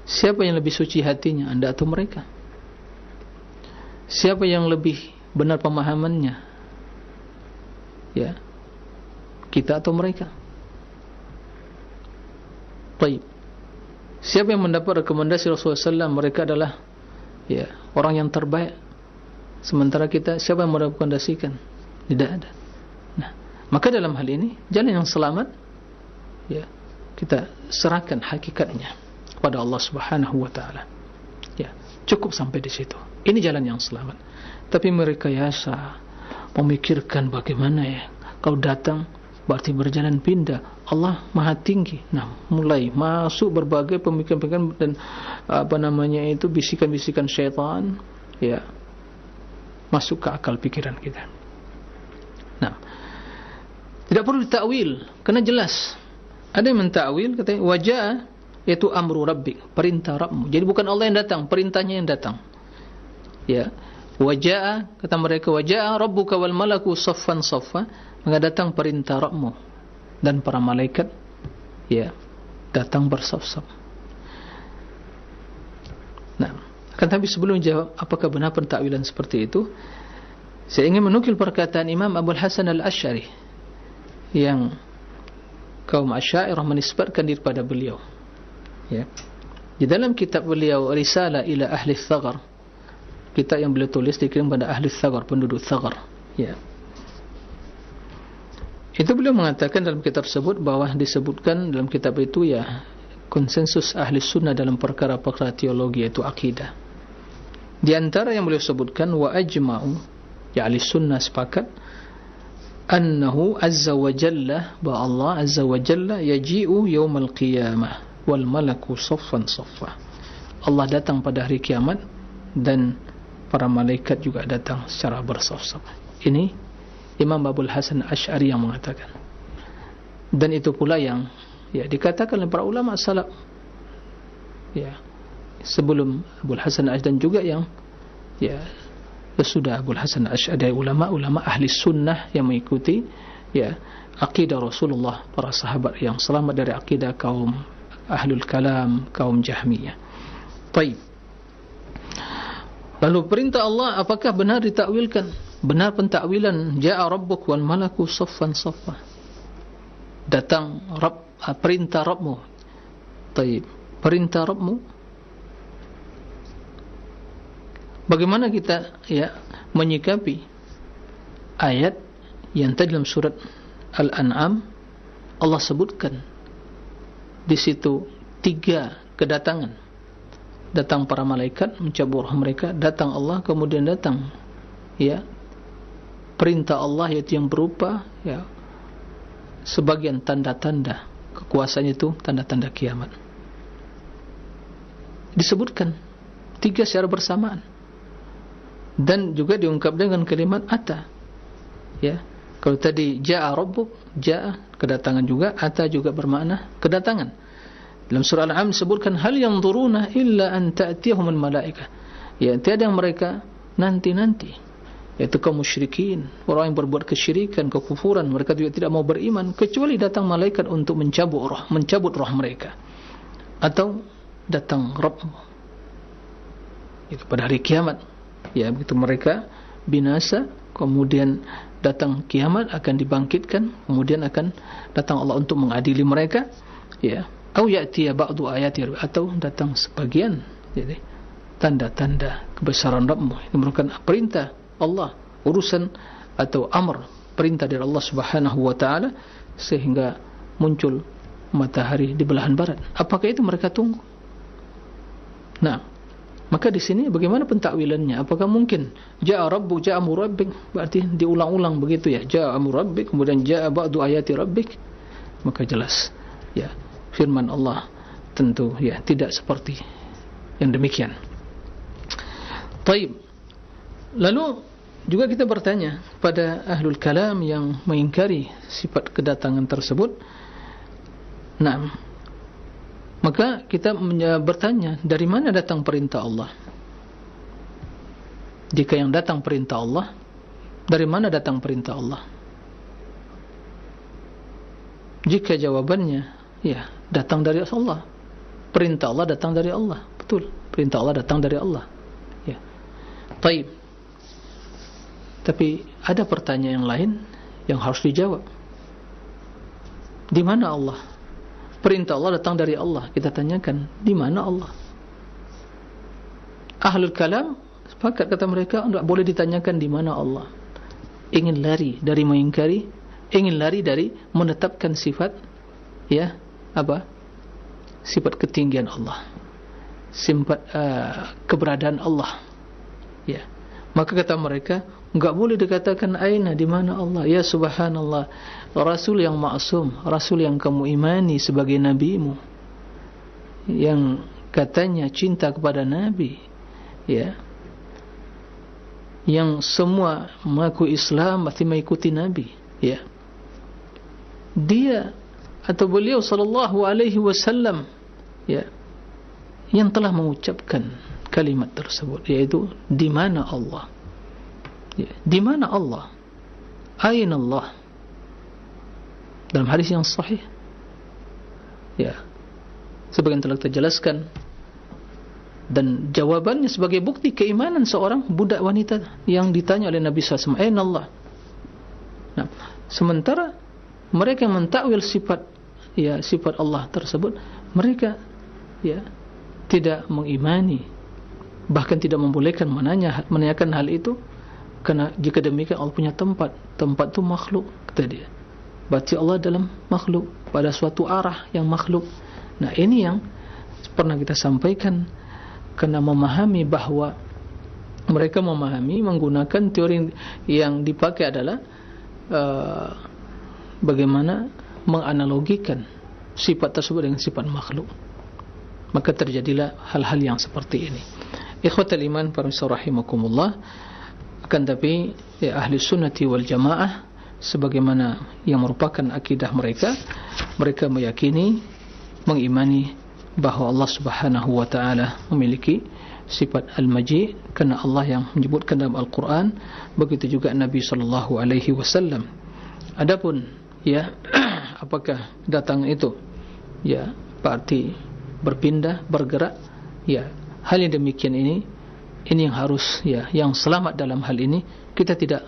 Siapa yang lebih suci hatinya? Anda atau mereka? Siapa yang lebih benar pemahamannya? Ya, kita atau mereka? Baik. Siapa yang mendapat rekomendasi Rasulullah SAW? Mereka adalah, ya, orang yang terbaik. Sementara kita, siapa yang merekomendasikan? Tidak ada. Nah, maka dalam hal ini jalan yang selamat, ya, kita serahkan hakikatnya kepada Allah Subhanahu wa taala. Ya, cukup sampai di situ. Ini jalan yang selamat. Tapi mereka yasa memikirkan bagaimana ya, kalau datang berarti berjalan pindah. Allah Maha Tinggi. Nah, mulai masuk berbagai pemikiran-pemikiran dan bisikan-bisikan syaitan, ya, masuk ke akal pikiran kita. Nah, tidak perlu ditakwil, karena jelas. Ada yang mentakwil, katanya wajah, yaitu amru rabbik, perintah Rabbmu. Jadi bukan Allah yang datang, perintahnya yang datang. Ya, wajah, kata mereka, wajah rabbuka wal malaku saffan saffa, maka datang perintah Rabbmu dan para malaikat, ya, datang bersaf-saf. Nah, akan tapi sebelum jawab apakah benar pentakwilan seperti itu, saya ingin menukil perkataan Imam Abul Hasan Al-Asy'ari yang kaum Asy'ariyah menisbatkan diri pada beliau. Ya. Di dalam kitab beliau Risalah ila Ahli Tsaghar, kitab yang beliau tulis dikirim pada Ahli Tsaghar, penduduk Tsaghar. Ya. Itu beliau mengatakan dalam kitab tersebut bahwa disebutkan dalam kitab itu ya konsensus ahli sunnah dalam perkara-perkara teologi, yaitu akidah. Di antara yang beliau sebutkan, wa ajma'u, ya ahli sunnah sepakat, annahu azza wa jalla, bahwa Allah azza wa jalla yaji'u yawmal qiyamah wal malaku saffan saffa. Allah datang pada hari kiamat dan para malaikat juga datang secara bersaf-saf. Ini Imam Abul Hasan Asy'ari yang mengatakan. Dan itu pula yang ya dikatakan oleh para ulama salaf, ya, sebelum Abul Hasan Asy'ari, dan juga yang ya sesudah Abul Hasan Asy'ari, ulama-ulama ahli sunnah yang mengikuti ya akidah Rasulullah, para sahabat yang selamat dari akidah kaum ahlul kalam, kaum Jahmiyah. Baik. Lalu perintah Allah apakah benar ditakwilkan? Benar pentakwilan ja'a rabbuk wal malaku saffan saffa. Datang Rabb, perintah Rabbmu. Baik, perintah Rabbmu. Bagaimana kita ya menyikapi ayat yang tadi dalam surat Al-An'am Allah sebutkan di situ 3 kedatangan. Datang para malaikat mencabut roh mereka, datang Allah, kemudian datang ya perintah Allah, yaitu yang berupa ya sebagian tanda-tanda kekuasaan, itu tanda-tanda kiamat. Disebutkan 3 secara bersamaan. Dan juga diungkap dengan kalimat ata. Ya, kalau tadi ja'a rabbuk, ja'a kedatangan juga, ata juga bermakna kedatangan. Dalam surah Al-An'am disebutkan hal yanzuruna illa an ta'tiyahumul malaikah. Ya, tiada yang mereka nanti-nanti, yaitu kaum musyrikin, orang yang berbuat kesyirikan, kekufuran, mereka juga tidak mau beriman kecuali datang malaikat untuk mencabut roh mereka, atau datang Rabb itu pada hari kiamat. Ya, begitu mereka binasa, kemudian datang kiamat, akan dibangkitkan, kemudian akan datang Allah untuk mengadili mereka. Ya, au ya'tiya ba'du ayati, atau datang sebagian jadi tanda-tanda kebesaran Rabbmu. Ini merupakan perintah Allah, urusan atau amr, perintah dari Allah Subhanahu wa taala, sehingga muncul matahari di belahan barat. Apakah itu mereka tunggu? Nah, maka di sini bagaimana pentakwilannya? Apakah mungkin ja'a rabbuk, ja'a amru rabbik, berarti diulang-ulang begitu ya? Ja'a amru rabbik, kemudian ja'a ba'du ayati rabbik. Maka jelas ya, firman Allah tentu ya tidak seperti yang demikian. Taib. Lalu juga kita bertanya pada ahlul kalam yang mengingkari sifat kedatangan tersebut. Nah, maka kita bertanya, dari mana datang perintah Allah? Jika yang datang perintah Allah, dari mana datang perintah Allah? Jika jawabannya ya datang dari Allah, perintah Allah datang dari Allah, betul, perintah Allah datang dari Allah. Ya, taib. Tapi ada pertanyaan yang lain yang harus dijawab. Di mana Allah? Perintah Allah datang dari Allah. Kita tanyakan, di mana Allah? Ahlul kalam sepakat kata mereka, enggak boleh ditanyakan di mana Allah. Ingin lari dari mengingkari, ingin lari dari menetapkan sifat, ya, apa? Sifat ketinggian Allah, sifat keberadaan Allah. Ya. Maka kata mereka, enggak boleh dikatakan aina, di mana Allah. Ya subhanallah, Rasul yang maksum, Rasul yang kamu imani sebagai nabimu, yang katanya cinta kepada Nabi, ya, yang semua mengaku Islam pasti mengikuti Nabi, ya, dia atau beliau sallallahu alaihi wasallam, ya, yang telah mengucapkan kalimat tersebut, yaitu di mana Allah, ya, di mana Allah, aina Allah, dalam hadis yang sahih, ya, sebagian telah kita jelaskan. Dan jawabannya sebagai bukti keimanan seorang budak wanita yang ditanya oleh Nabi SAW, aina Allah. Nah, sementara mereka yang mentakwil sifat, ya, sifat Allah tersebut, mereka, ya, tidak mengimani, bahkan tidak membolehkan menanyakan hal itu, karena jika demikian Allah punya tempat itu makhluk, kata dia. Berarti Allah dalam makhluk, pada suatu arah yang makhluk. Nah, ini yang pernah kita sampaikan, karena memahami bahwa mereka memahami menggunakan teori yang dipakai adalah bagaimana menganalogikan sifat tersebut dengan sifat makhluk. Maka terjadilah hal-hal yang seperti ini. Ikhwatal iman para rahimakumullah. Akan tapi ya, ahli sunnati wal jamaah, sebagaimana yang merupakan akidah mereka, mereka meyakini, mengimani bahawa Allah Subhanahu wa taala memiliki sifat al-maji, karena Allah yang menyebutkan dalam Al-Quran, begitu juga Nabi sallallahu alaihi wasallam. Adapun, ya, apakah datang itu, ya, berarti berpindah, bergerak, ya, hal yang demikian ini yang harus, ya, yang selamat dalam hal ini, kita tidak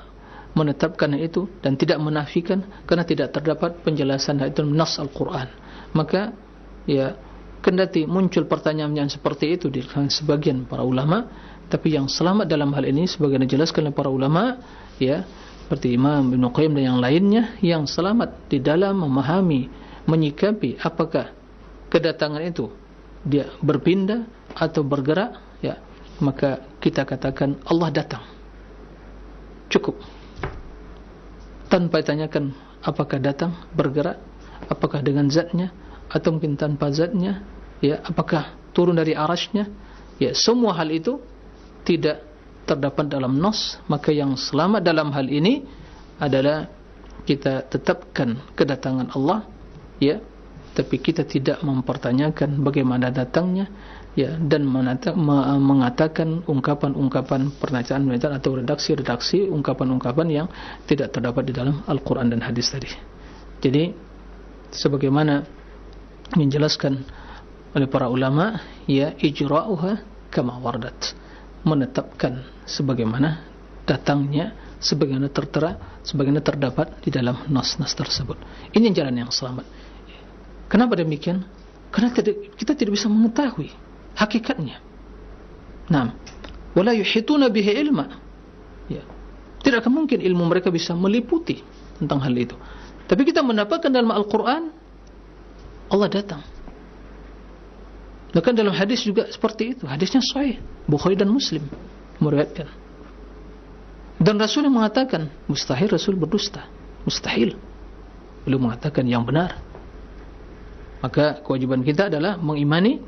menetapkan itu dan tidak menafikan, karena tidak terdapat penjelasan itu nas Al-Quran. Maka, ya, kendati muncul pertanyaan yang seperti itu di sebagian para ulama, tapi yang selamat dalam hal ini sebagian dijelaskan oleh para ulama, ya, seperti Imam Ibn Qayyim dan yang lainnya, yang selamat di dalam memahami, menyikapi apakah kedatangan itu dia berpindah atau bergerak, ya, maka kita katakan Allah datang, cukup, tanpa ditanyakan apakah datang, bergerak, apakah dengan zatnya atau mungkin tanpa zatnya, ya, apakah turun dari arasnya, ya, semua hal itu tidak terdapat dalam nas. Maka yang selamat dalam hal ini adalah kita tetapkan kedatangan Allah, ya, tapi kita tidak mempertanyakan bagaimana datangnya, ya, dan mengatakan ungkapan-ungkapan pernyataan atau redaksi-redaksi ungkapan-ungkapan yang tidak terdapat di dalam Al-Quran dan hadis tadi. Jadi sebagaimana menjelaskan oleh para ulama, ya, ijra'uha kama wardat, menetapkan sebagaimana datangnya, sebagaimana tertera, sebagaimana terdapat di dalam nas-nas tersebut. Ini jalan yang selamat. Kenapa demikian? Karena kita tidak bisa mengetahui hakikatnya. Naam, wala yuhituna bihi ilma. Ya, tidak akan mungkin ilmu mereka bisa meliputi tentang hal itu. Tapi kita mendapatkan dalam Al-Quran Allah datang. Bahkan dalam hadis juga seperti itu. Hadisnya sahih, Bukhari dan Muslim meriwayatkan. Dan Rasul yang mengatakan, mustahil Rasul berdusta, mustahil. Beliau mengatakan yang benar. Maka kewajiban kita adalah mengimani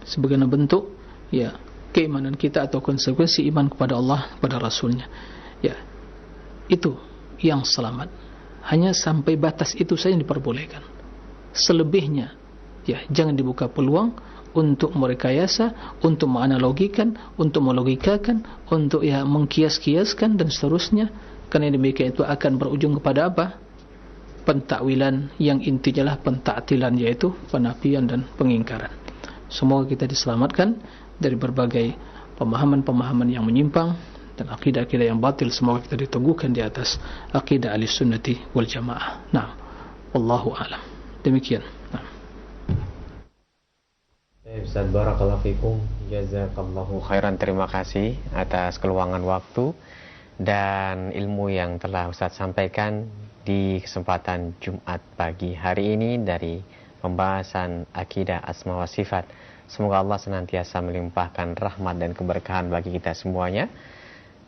sebagai bentuk, ya, keimanan kita atau konsekuensi iman kepada Allah, kepada Rasulnya. Ya, itu yang selamat. Hanya sampai batas itu saja yang diperbolehkan. Selebihnya, ya, jangan dibuka peluang untuk merekayasa, untuk menganalogikan, untuk melogikakan, untuk, ya, mengkias-kiaskan dan seterusnya. Karena demikian itu akan berujung kepada apa? Pentakwilan yang intinya lah pentaktilan, yaitu penafian dan pengingkaran. Semoga kita diselamatkan dari berbagai pemahaman-pemahaman yang menyimpang dan akidah-akidah yang batil. Semoga kita diteguhkan di atas akidah Ahlussunnati wal Jamaah. Nah, wallahu a'lam. Demikian. Ustaz, barakallahu fikum, jazakallahu khairan. Terima kasih atas keluangan waktu dan ilmu yang telah Ustaz sampaikan di kesempatan Jumat pagi hari ini dari pembahasan akidah asma wa sifat. Semoga Allah senantiasa melimpahkan rahmat dan keberkahan bagi kita semuanya.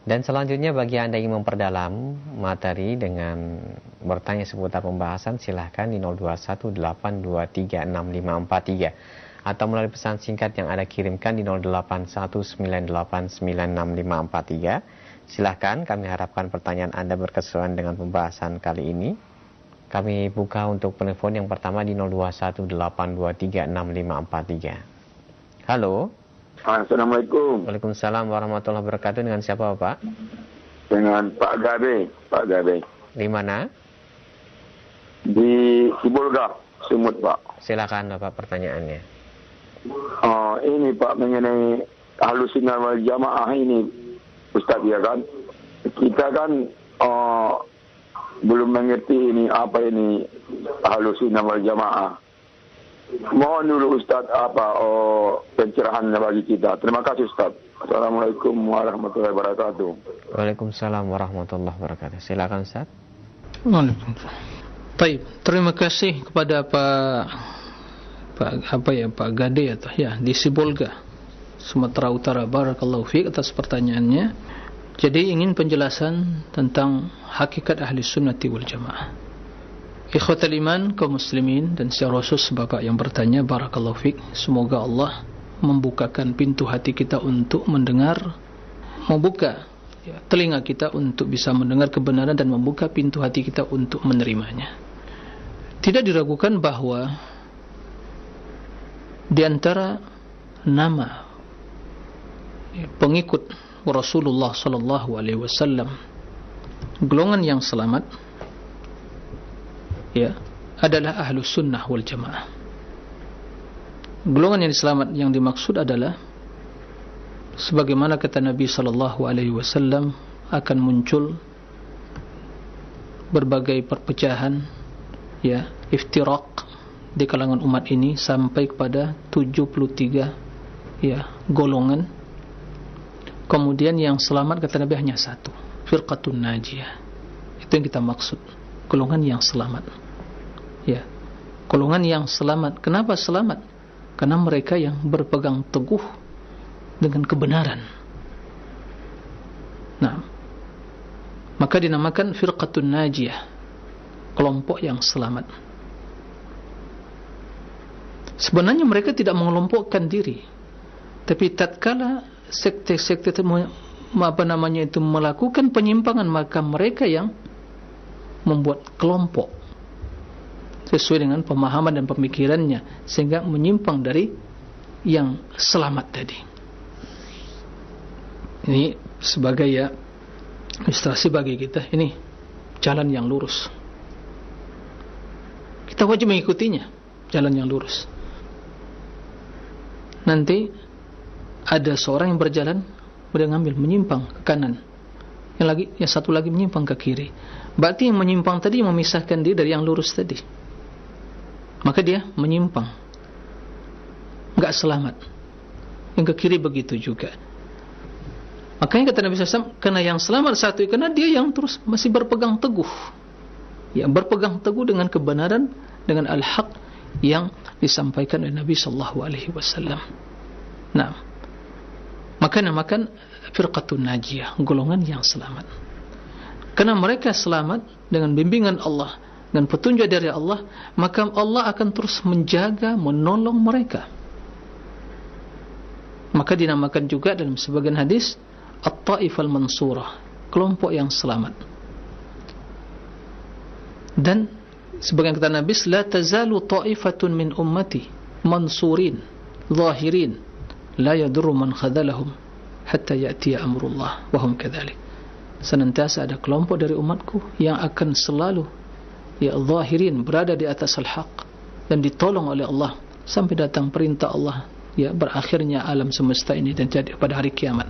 Dan selanjutnya bagi Anda yang memperdalam materi dengan bertanya seputar pembahasan, silahkan di 0218236543 atau melalui pesan singkat yang Anda kirimkan di 0819896543. Silahkan, kami harapkan pertanyaan Anda berkesesuaian dengan pembahasan kali ini. Kami buka untuk penelpon yang pertama di 0218236543. Halo. Assalamualaikum. Waalaikumsalam warahmatullahi wabarakatuh. Dengan siapa, Pak? Dengan Pak Gabe. Pak Gabe. Di mana? Di Sibolga, Sumut, Pak. Silakan, Bapak, pertanyaannya. Ini Pak, mengenai Ahlus Sunnah wal Jamaah ini, Ustaz, ya kan? Kita kan belum mengerti ini apa ini Ahlus Sunnah wal Jamaah. Mohon dulu Ustaz pencerahan bagi kita. Terima kasih Ustaz. Assalamualaikum warahmatullahi wabarakatuh. Waalaikumsalam warahmatullahi wabarakatuh. Silakan Ustaz. Waalaikumsalam. Baik, terima kasih kepada Pak Gade atau ya di Sibolga, Sumatera Utara. Barakallahu fiik atas pertanyaannya. Jadi ingin penjelasan tentang hakikat ahli sunnati wal jamaah. Ikhwatal iman, kaum muslimin dan secara khusus Bapak yang bertanya, barakallahu fiik, semoga Allah membukakan pintu hati kita untuk mendengar, membuka telinga kita untuk bisa mendengar kebenaran dan membuka pintu hati kita untuk menerimanya. Tidak diragukan bahwa di antara nama pengikut Rasulullah sallallahu alaihi wasallam, golongan yang selamat adalah ahlus sunnah wal jamaah. Golongan yang selamat yang dimaksud adalah sebagaimana kata Nabi sallallahu alaihi wasallam, akan muncul berbagai perpecahan, iftiraq di kalangan umat ini sampai kepada 73 golongan. Kemudian yang selamat kata Nabi hanya satu, firqatun najiyah. Itu yang kita maksud, golongan yang selamat. Golongan yang selamat. Kenapa selamat? Karena mereka yang berpegang teguh dengan kebenaran. Nah, maka dinamakan firqatun najiyah, kelompok yang selamat. Sebenarnya mereka tidak mengelompokkan diri, tapi tatkala sekte-sekte itu melakukan penyimpangan, maka mereka yang membuat kelompok sesuai dengan pemahaman dan pemikirannya, sehingga menyimpang dari yang selamat tadi. Ini sebagai ilustrasi bagi kita, ini jalan yang lurus. Kita wajib mengikutinya, jalan yang lurus. Nanti ada seorang yang berjalan, mengambil menyimpang ke kanan, yang satu lagi menyimpang ke kiri. Berarti yang menyimpang tadi memisahkan dia dari yang lurus tadi, maka dia menyimpang, enggak selamat. Yang ke kiri begitu juga. Makanya kata Nabi SAW, karena yang selamat satu, karena dia yang terus masih berpegang teguh, berpegang teguh dengan kebenaran, dengan al-haq yang disampaikan oleh Nabi SAW. Nah, maka namakan firqatun najiyah, golongan yang selamat. Karena mereka selamat dengan bimbingan Allah dan petunjuk dari Allah, maka Allah akan terus menjaga, menolong mereka. Maka dinamakan juga dalam sebagian hadis at-taifal mansurah, kelompok yang selamat. Dan sebagian kata Nabi, la tazalu ta'ifatun min ummati mansurin zahirin la yadurru man khadalahum hatta ya'tiya amrullah wa hum kadzalik. Senantiasa ada kelompok dari umatku yang akan selalu zahirin, berada di atas al-haq dan ditolong oleh Allah sampai datang perintah Allah, berakhirnya alam semesta ini dan jadi pada hari kiamat.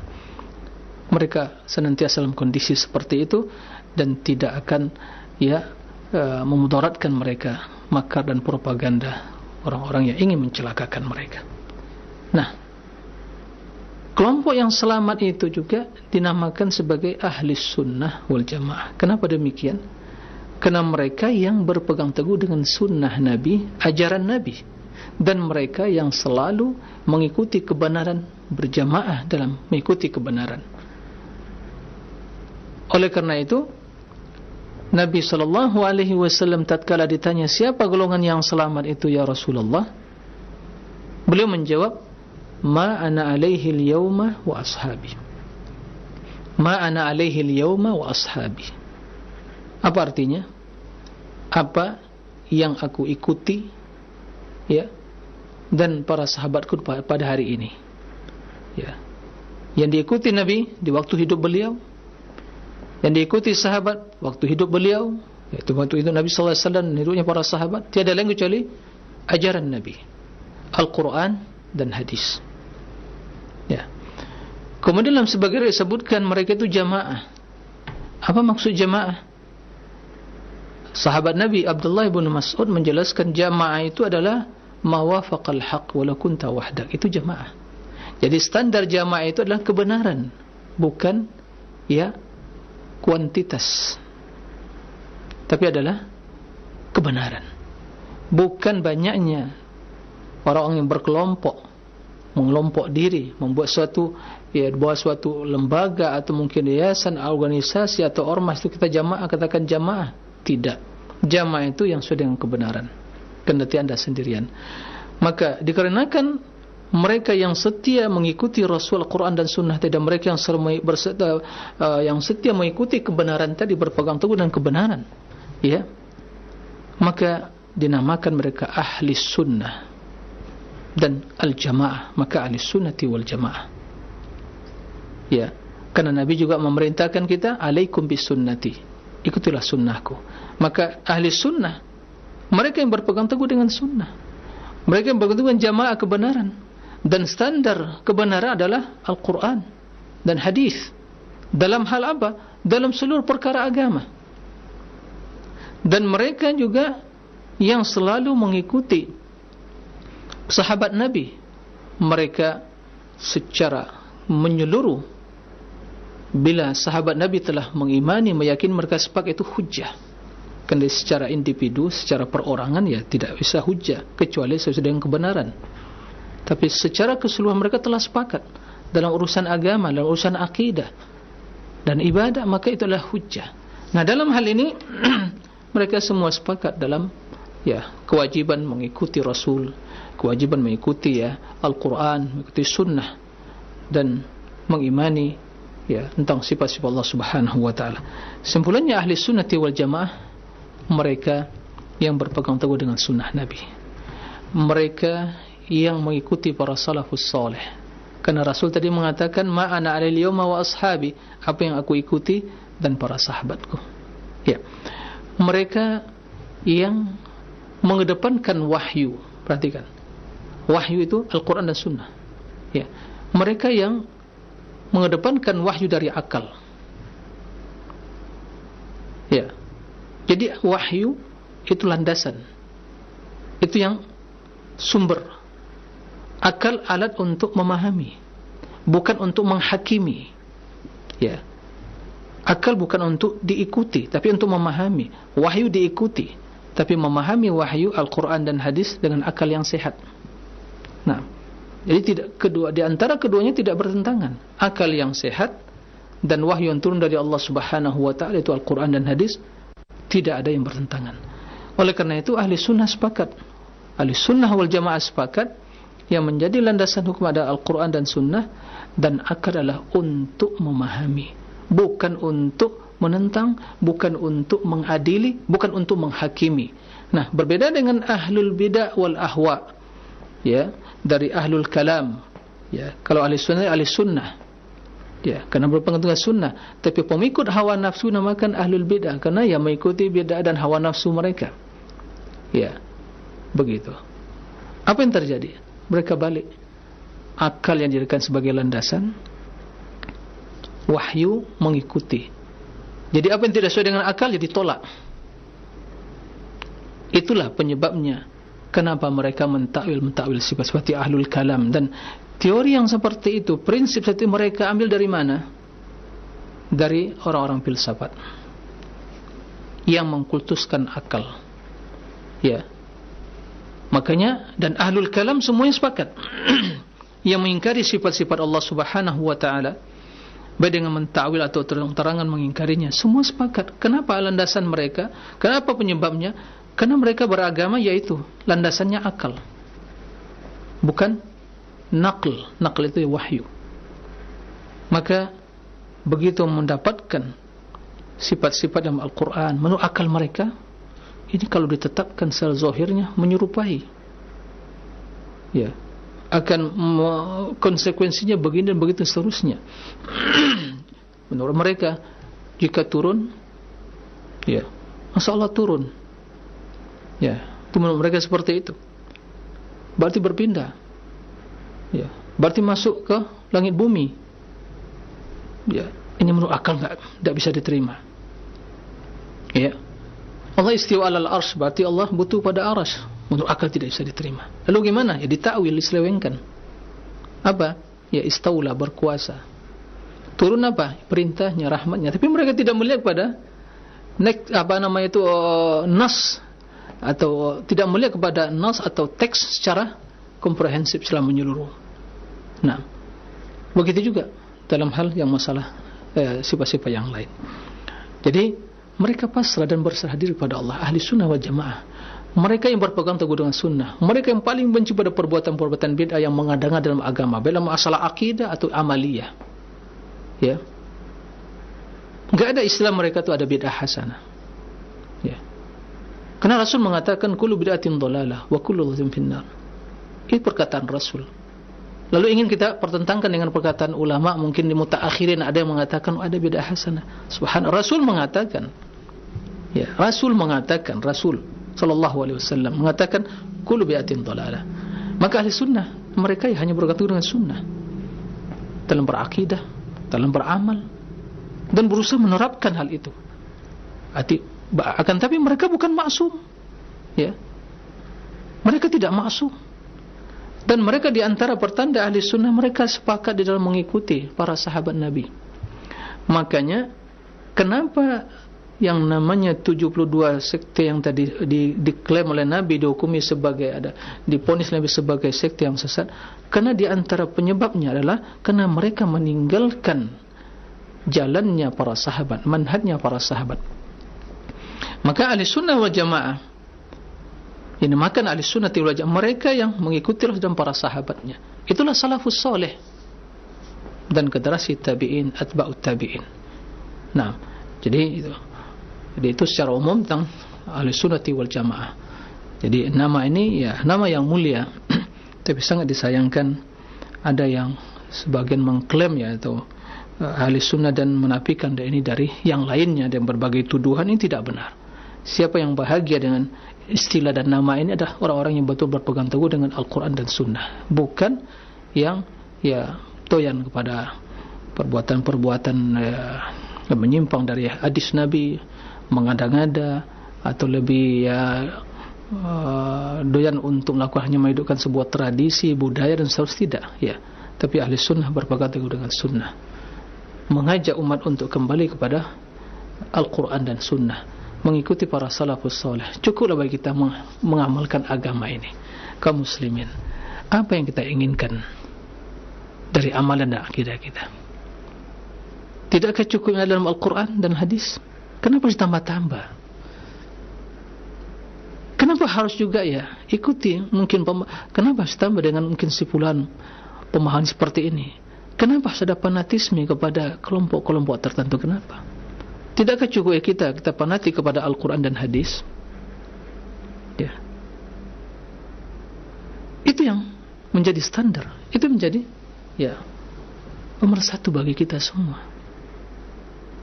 Mereka senantiasa dalam kondisi seperti itu dan tidak akan memudaratkan mereka makar dan propaganda orang-orang yang ingin mencelakakan mereka. Nah, kelompok yang selamat itu juga dinamakan sebagai ahli sunnah wal jamaah. Kenapa demikian? Karena mereka yang berpegang teguh dengan sunnah Nabi, ajaran Nabi, dan mereka yang selalu mengikuti kebenaran, berjamaah dalam mengikuti kebenaran. Oleh karena itu, Nabi SAW tatkala ditanya siapa golongan yang selamat itu ya Rasulullah, beliau menjawab, ma ana alaihi al-yawma wa ashabi. Ma ana alaihi al-yawma wa ashabi. Apa artinya? Apa yang aku ikuti, ya, dan para sahabatku pada hari ini, ya. Yang diikuti Nabi di waktu hidup beliau, yang diikuti sahabat waktu hidup beliau, yaitu waktu itu Nabi sallallahu alaihi wasallam dan hidupnya para sahabat, tiada lain kecuali ajaran Nabi, Al-Quran dan hadis. Ya. Kemudian dalam sebagian disebutkan mereka itu jamaah. Apa maksud jamaah? Sahabat Nabi Abdullah bin Mas'ud menjelaskan jamaah itu adalah mawafaqal haq walau kunta wahdak. Itu jamaah. Jadi standar jamaah itu adalah kebenaran, bukan ya kuantitas, tapi adalah kebenaran. Bukan banyaknya orang yang berkelompok, mengelompok diri, membuat suatu, ya, buat suatu lembaga atau mungkin yayasan, organisasi atau ormas itu kita jamaah, katakan jamaah. Tidak. Jamaah itu yang sesuai dengan kebenaran. Kendati Anda sendirian. Maka dikarenakan mereka yang setia mengikuti Rasul, Al-Quran dan Sunnah, dan mereka yang setia mengikuti kebenaran tadi, berpegang teguh dengan kebenaran, ya, maka dinamakan mereka ahli sunnah dan al-jamaah. Maka ahli sunnati wal jamaah, ya, karena Nabi juga memerintahkan kita, alaikum bis sunnati, ikutilah sunnahku. Maka ahli sunnah, mereka yang berpegang teguh dengan sunnah, mereka yang berpegang teguh dengan jamaah kebenaran. Dan standar kebenaran adalah Al-Quran dan hadis. Dalam hal apa? Dalam seluruh perkara agama. Dan mereka juga yang selalu mengikuti sahabat Nabi. Mereka secara menyeluruh, bila sahabat Nabi telah mengimani, meyakini, mereka sepakat, itu hujjah. Karena secara individu, secara perorangan, ya tidak bisa hujjah kecuali sesuai dengan kebenaran. Tapi secara keseluruhan mereka telah sepakat dalam urusan agama, dalam urusan akidah dan ibadah, maka itu adalah hujjah. Nah, dalam hal ini mereka semua sepakat dalam, ya, kewajiban mengikuti Rasul, kewajiban mengikuti, ya, Al-Quran, mengikuti Sunnah, dan mengimani, ya, tentang sifat-sifat Allah Subhanahu wa taala. Simpulannya ahli sunnati wal jamaah, mereka yang berpegang teguh dengan sunnah Nabi. Mereka yang mengikuti para salafus salih. Karena Rasul tadi mengatakan, ma ana alal yawma wa ashabi, apa yang aku ikuti dan para sahabatku. Ya. Mereka yang mengedepankan wahyu. Perhatikan. Wahyu itu Al-Quran dan Sunnah. Ya. Mereka yang mengedepankan wahyu dari akal. Ya. Jadi wahyu itu landasan. Itu yang sumber. Akal alat untuk memahami, bukan untuk menghakimi. Ya. Akal bukan untuk diikuti, tapi untuk memahami. Wahyu diikuti, tapi memahami wahyu Al-Quran dan hadis dengan akal yang sehat. Nah, jadi di antara keduanya tidak bertentangan. Akal yang sehat dan wahyu yang turun dari Allah Subhanahu wa taala, itu Al-Quran dan hadis, tidak ada yang bertentangan. Oleh karena itu ahli sunnah sepakat, ahli sunnah wal jamaah sepakat, yang menjadi landasan hukum adalah Al-Quran dan Sunnah, dan akal adalah untuk memahami, bukan untuk menentang, bukan untuk mengadili, bukan untuk menghakimi. Nah, berbeda dengan ahlul bidah wal ahwa, ya, dari ahlul kalam, ya. Kalau ahli sunnah, ya, karena berpegang teguh sunnah. Tapi pengikut hawa nafsu namakan ahlul bidah, karena yang mengikuti bidah dan hawa nafsu mereka, ya, begitu. Apa yang terjadi? Mereka balik. Akal yang dijadikan sebagai landasan, wahyu mengikuti. Jadi apa yang tidak sesuai dengan akal jadi tolak. Itulah penyebabnya kenapa mereka mentakwil sifat-sifat ahlul kalam. Dan teori yang seperti itu, prinsip seperti mereka ambil dari mana? Dari orang-orang filsafat yang mengkultuskan akal. Ya. Makanya, dan ahlul kalam semuanya sepakat yang mengingkari sifat-sifat Allah Subhanahu wa taala, baik dengan mentakwil atau terang-terangan mengingkarinya, semua sepakat. Kenapa landasan mereka? Kenapa penyebabnya? Karena mereka beragama yaitu landasannya akal, bukan naql. Naql itu wahyu. Maka begitu mendapatkan sifat-sifat dalam Al-Quran menurut akal mereka, ini kalau ditetapkan secara zahirnya menyerupai, ya, akan konsekuensinya begini dan begitu seterusnya. Menurut mereka, jika turun, ya, Masya Allah turun, ya, itu menurut mereka seperti itu. Berarti berpindah, ya, berarti masuk ke langit bumi, ya. Ini menurut akal tidak bisa diterima, ya. Allah istiwa alal arsy, berarti Allah butuh pada arsy. Menurut akal tidak bisa diterima. Lalu gimana? Ya ditakwil, diselewengkan. Apa? Ya istaula, berkuasa. Turun apa? Perintahnya, rahmatnya. Tapi mereka tidak melihat pada nas, atau tidak melihat kepada nas atau teks secara komprehensif, secara menyeluruh. Nah, begitu juga dalam hal yang masalah sifat-sifat yang lain. Jadi mereka pasrah dan berserah diri pada Allah. Ahli sunnah wal jamaah, mereka yang berpegang teguh dengan sunnah, mereka yang paling benci pada perbuatan-perbuatan bid'ah yang mengada-ngada dalam agama, dalam masalah akidah atau amaliyah, ya. Enggak ada istilah mereka itu ada bid'ah hasanah, ya. Karena Rasul mengatakan kullu bid'atin dhalalah wa kullu dhalatin finnar. Itu perkataan Rasul. Lalu ingin kita pertentangkan dengan perkataan ulama, mungkin di mutaakhirin ada yang mengatakan ada bid'ah hasanah. Subhanallah, Rasul mengatakan, ya, Rasul sallallahu alaihi wasallam mengatakan kullu bid'atin dhalalah. Maka ahli sunnah, mereka hanya bergantung dengan sunnah dalam berakidah, dalam beramal, dan berusaha menerapkan hal itu. Akan tapi mereka bukan maksum, ya. Mereka tidak maksum. Dan mereka di antara pertanda ahli sunnah, mereka sepakat di dalam mengikuti para sahabat Nabi. Makanya kenapa yang namanya 72 sekte yang tadi diklaim oleh Nabi, dihukumi sebagai, diponis Nabi sebagai sekte yang sesat, karena di antara penyebabnya adalah karena mereka meninggalkan jalannya para sahabat, manhajnya para sahabat. Maka ahli sunnah wal jamaah, ini makan ahli sunnah wal jamaah, mereka yang mengikuti dan para sahabatnya, itulah salafus soleh dan generasi tabi'in, atba'ut tabi'in. Nah, jadi itu secara umum tentang ahli sunnah wal jamaah. Jadi nama ini ya nama yang mulia, tapi sangat disayangkan ada yang sebagian mengklaim, ya, atau ahli sunnah, dan menafikan ini dari yang lainnya, dan berbagai tuduhan ini tidak benar. Siapa yang bahagia dengan istilah dan nama ini adalah orang-orang yang betul berpegang teguh dengan Al-Quran dan Sunnah, bukan yang, ya, doyan kepada perbuatan-perbuatan yang menyimpang dari hadis Nabi, mengada-ngada, atau lebih, ya, doyan untuk melakukan, hanya menghidupkan sebuah tradisi, budaya dan seterusnya, tidak, ya. Tapi ahli sunnah berpegang teguh dengan sunnah, mengajak umat untuk kembali kepada Al-Quran dan Sunnah, mengikuti para salafus soleh. Cukuplah bagi kita mengamalkan agama ini. Kaum muslimin, apa yang kita inginkan dari amalan dan akidah kita? Tidakkah cukupnya dalam Al-Quran dan hadis? Kenapa ditambah-tambah? Kenapa harus juga, ya, ikuti mungkin kenapa harus tambah dengan mungkin sipulan pemahaman seperti ini? Kenapa ada fanatisme kepada kelompok-kelompok tertentu? Kenapa? Tidakkah cukup kita fanatik kepada Al-Quran dan hadis? Ya. Itu yang menjadi standar. Itu menjadi, ya, nomor satu bagi kita semua.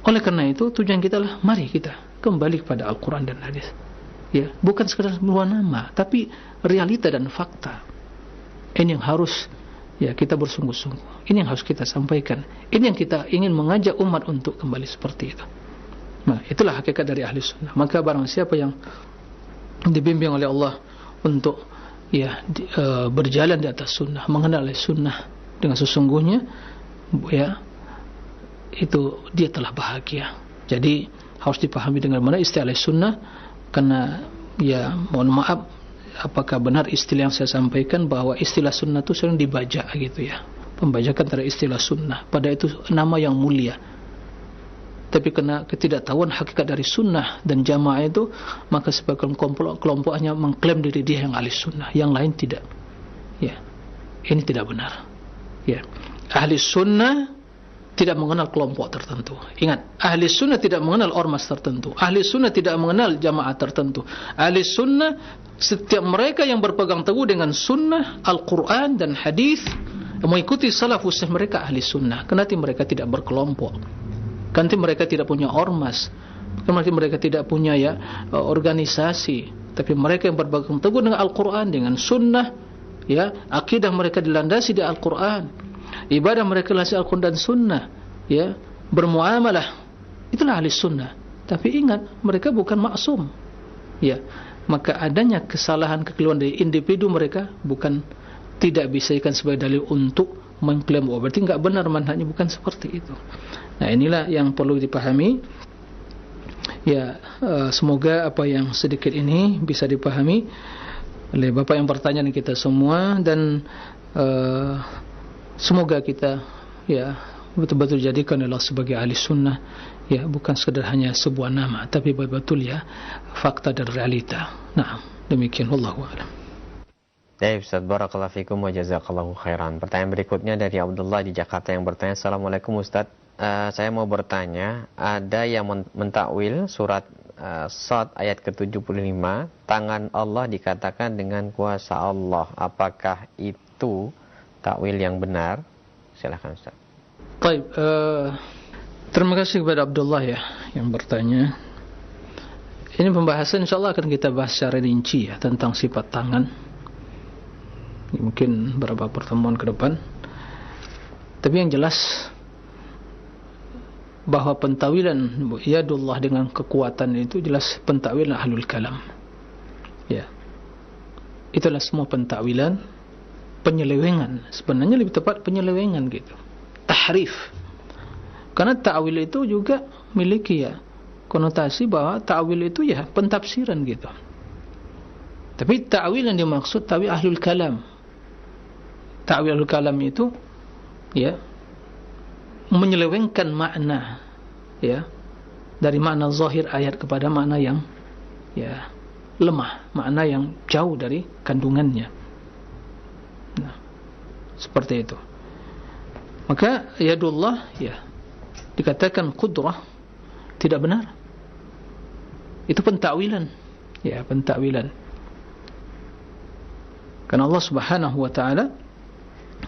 Oleh karena itu, tujuan kita adalah mari kita kembali kepada Al-Quran dan hadis. Ya, bukan sekedar sebuah nama, tapi realita dan fakta. Ini yang harus, ya, kita bersungguh-sungguh. Ini yang harus kita sampaikan. Ini yang kita ingin mengajak umat untuk kembali seperti itu. Nah, itulah hakikat dari ahli sunnah. Maka barang siapa yang dibimbing oleh Allah untuk berjalan di atas sunnah, mengenal sunnah dengan sesungguhnya, ya, itu dia telah bahagia. Jadi harus dipahami dengan benar istilah sunnah, karena ya mohon maaf apakah benar istilah yang saya sampaikan bahwa istilah sunnah itu sering dibajak gitu ya. Pembajakan terhadap istilah sunnah, pada itu nama yang mulia. Tapi karena ketidaktahuan hakikat dari sunnah dan jamaah itu, maka sebagian kelompok hanya mengklaim diri dia yang ahli sunnah, yang lain tidak. Ya, ini tidak benar. Ya, ahli sunnah tidak mengenal kelompok tertentu. Ingat, ahli sunnah tidak mengenal ormas tertentu. Ahli sunnah tidak mengenal jamaah tertentu. Ahli sunnah, setiap mereka yang berpegang teguh dengan sunnah, Al-Quran dan hadis, mengikuti salafus mereka ahli sunnah. Kenapa mereka tidak berkelompok? Nanti mereka tidak punya ormas, nanti mereka tidak punya organisasi, tapi mereka yang berpegang teguh dengan Al-Quran, dengan sunnah, ya, akidah mereka dilandasi di Al-Quran, ibadah mereka dilandasi Al-Quran dan sunnah, ya, bermuamalah, itulah ahli sunnah. Tapi ingat, mereka bukan maksum, ya, maka adanya kesalahan kekeliruan dari individu mereka bukan tidak bisa ikan sebagai dalil untuk mengklaim, oh berarti enggak benar manhajnya, bukan seperti itu. Nah, inilah yang perlu dipahami. Ya, semoga apa yang sedikit ini bisa dipahami oleh Bapak yang bertanya dan kita semua, dan semoga kita ya betul-betul jadikan Allah sebagai ahli sunnah, ya, bukan sekedar hanya sebuah nama, tapi betul-betul ya fakta dan realita. Nah, demikian, wallahu a'lam. Ya, Ustaz, barakallahu fikum wa jazakallahu khairan. Pertanyaan berikutnya dari Abdullah di Jakarta yang bertanya, Assalamualaikum Ustaz, saya mau bertanya, ada yang mentakwil surat Shad ayat ke-75, tangan Allah dikatakan dengan kuasa Allah. Apakah itu takwil yang benar? Silakan Ustaz. Baik, terima kasih kepada Abdullah ya yang bertanya. Ini pembahasan insyaallah akan kita bahas secara rinci ya tentang sifat tangan. Mungkin beberapa pertemuan ke depan. Tapi yang jelas bahwa pentawilan yadullah dengan kekuatan itu jelas pentawilan ahlul kalam. Ya. Itulah semua pentawilan, penyelewengan. Sebenarnya lebih tepat penyelewengan gitu. Tahrif. Karena ta'wil itu juga memiliki ya konotasi bahwa ta'wil itu ya pentafsiran gitu. Tapi ta'wil yang dimaksud ta'wil ahlul kalam. Ta'wil ahlul kalam itu ya menyelewengkan makna ya dari makna zahir ayat kepada makna yang ya lemah, makna yang jauh dari kandungannya. Nah, seperti itu. Maka yadullah ya dikatakan qudrah tidak benar. Itu pentakwilan. Ya, pentakwilan. Karena Allah Subhanahu wa taala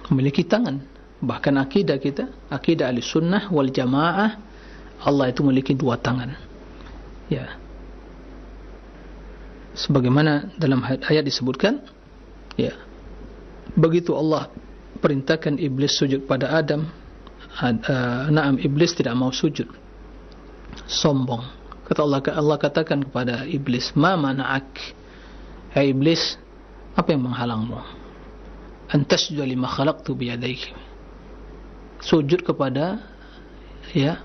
memiliki tangan. Bahkan akidah kita, akidah Ahlussunnah wal Jamaah, Allah itu memiliki dua tangan. Ya. Sebagaimana dalam ayat disebutkan, ya. Begitu Allah perintahkan iblis sujud pada Adam, Naam, iblis tidak mau sujud. Sombong. Kata Allah katakan kepada iblis, "Ma mana'ak?" Hai iblis, apa yang menghalangmu? Antasjuda lima khalaqtu biyadayki. Sujud kepada ya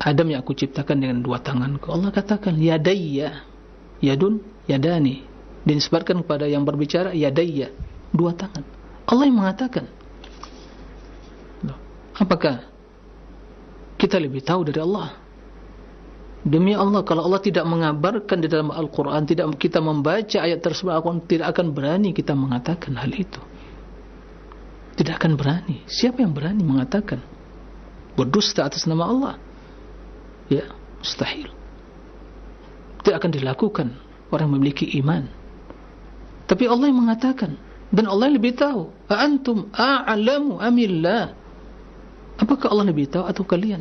Adam yang aku ciptakan dengan dua tanganku. Allah katakan yadayya, yadun, yadani. Dinisbatkan kepada yang berbicara yadayya, dua tangan. Allah yang mengatakan. Apakah kita lebih tahu dari Allah? Demi Allah, kalau Allah tidak mengabarkan di dalam Al-Quran, tidak kita membaca ayat tersebut, tidak akan berani kita mengatakan hal itu. Tidak akan berani. Siapa yang berani mengatakan berdusta atas nama Allah? Ya, mustahil. Tidak akan dilakukan orang yang memiliki iman. Tapi Allah yang mengatakan, dan Allah yang lebih tahu. Antum a'lamu amillah. Apakah Allah lebih tahu atau kalian?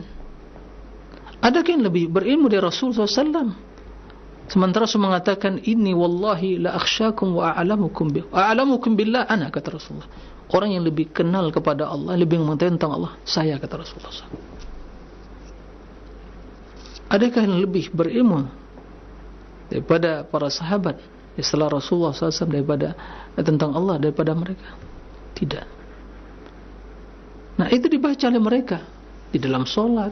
Adakah yang lebih berilmu dari Rasul SAW? Sementara Rasul mengatakan, Inni wallahi la akhsyakum wa a'lamukum billah ana, kata Rasulullah. Orang yang lebih kenal kepada Allah, lebih mengetahui tentang Allah, saya, kata Rasulullah SAW. Adakah yang lebih berilmu daripada para sahabat setelah Rasulullah SAW daripada tentang Allah daripada mereka? Tidak. Nah, itu dibaca oleh mereka di dalam sholat,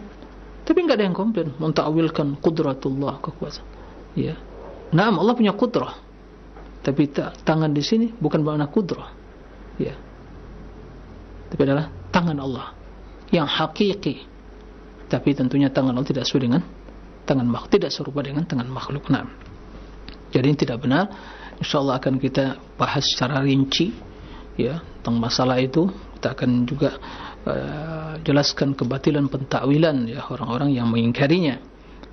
tapi enggak ada yang komplain mentakwilkan qudratullah, kekuasaan. Ya. Naam, Allah punya qudrah, tapi tangan di sini bukan makna qudrah. Ya. Tapi adalah tangan Allah yang hakiki. Tapi tentunya tangan Allah tidak sesuai dengan tangan makhluk, tidak serupa dengan tangan makhluk. Nah, jadi ini tidak benar. InsyaAllah akan kita bahas secara rinci ya tentang masalah itu. Kita akan juga jelaskan kebatilan pentakwilan ya orang-orang yang mengingkarinya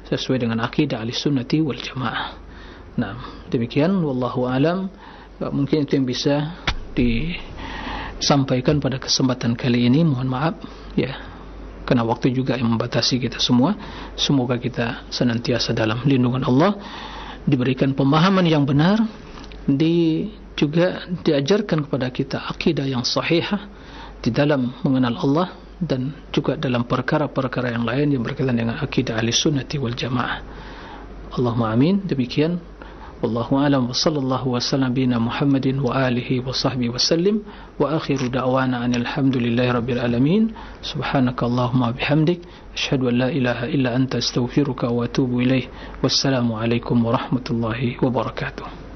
sesuai dengan akidah Ahlussunnati wal Jamaah. Nah, demikian wallahu alam. Mungkin itu yang bisa disampaikan pada kesempatan kali ini. Mohon maaf ya, karena waktu juga yang membatasi kita semua. Semoga kita senantiasa dalam lindungan Allah, diberikan pemahaman yang benar, juga diajarkan kepada kita akidah yang sahihah di dalam mengenal Allah, dan juga dalam perkara-perkara yang lain yang berkaitan dengan akidah Ahlussunnati wal Jamaah. Allahumma amin. Demikian, wallahu a'lam, wa sallallahu wasallam bina Muhammadin wa alihi wa sahbihi wasallim, wa akhiru da'wana anil hamdulillahi rabbil alamin. Subhanaka Allahumma bihamdik, asyhadu an la ilaha illa anta astaghfiruka wa atubu ilaih. Wassalamu alaikum warahmatullahi wabarakatuh.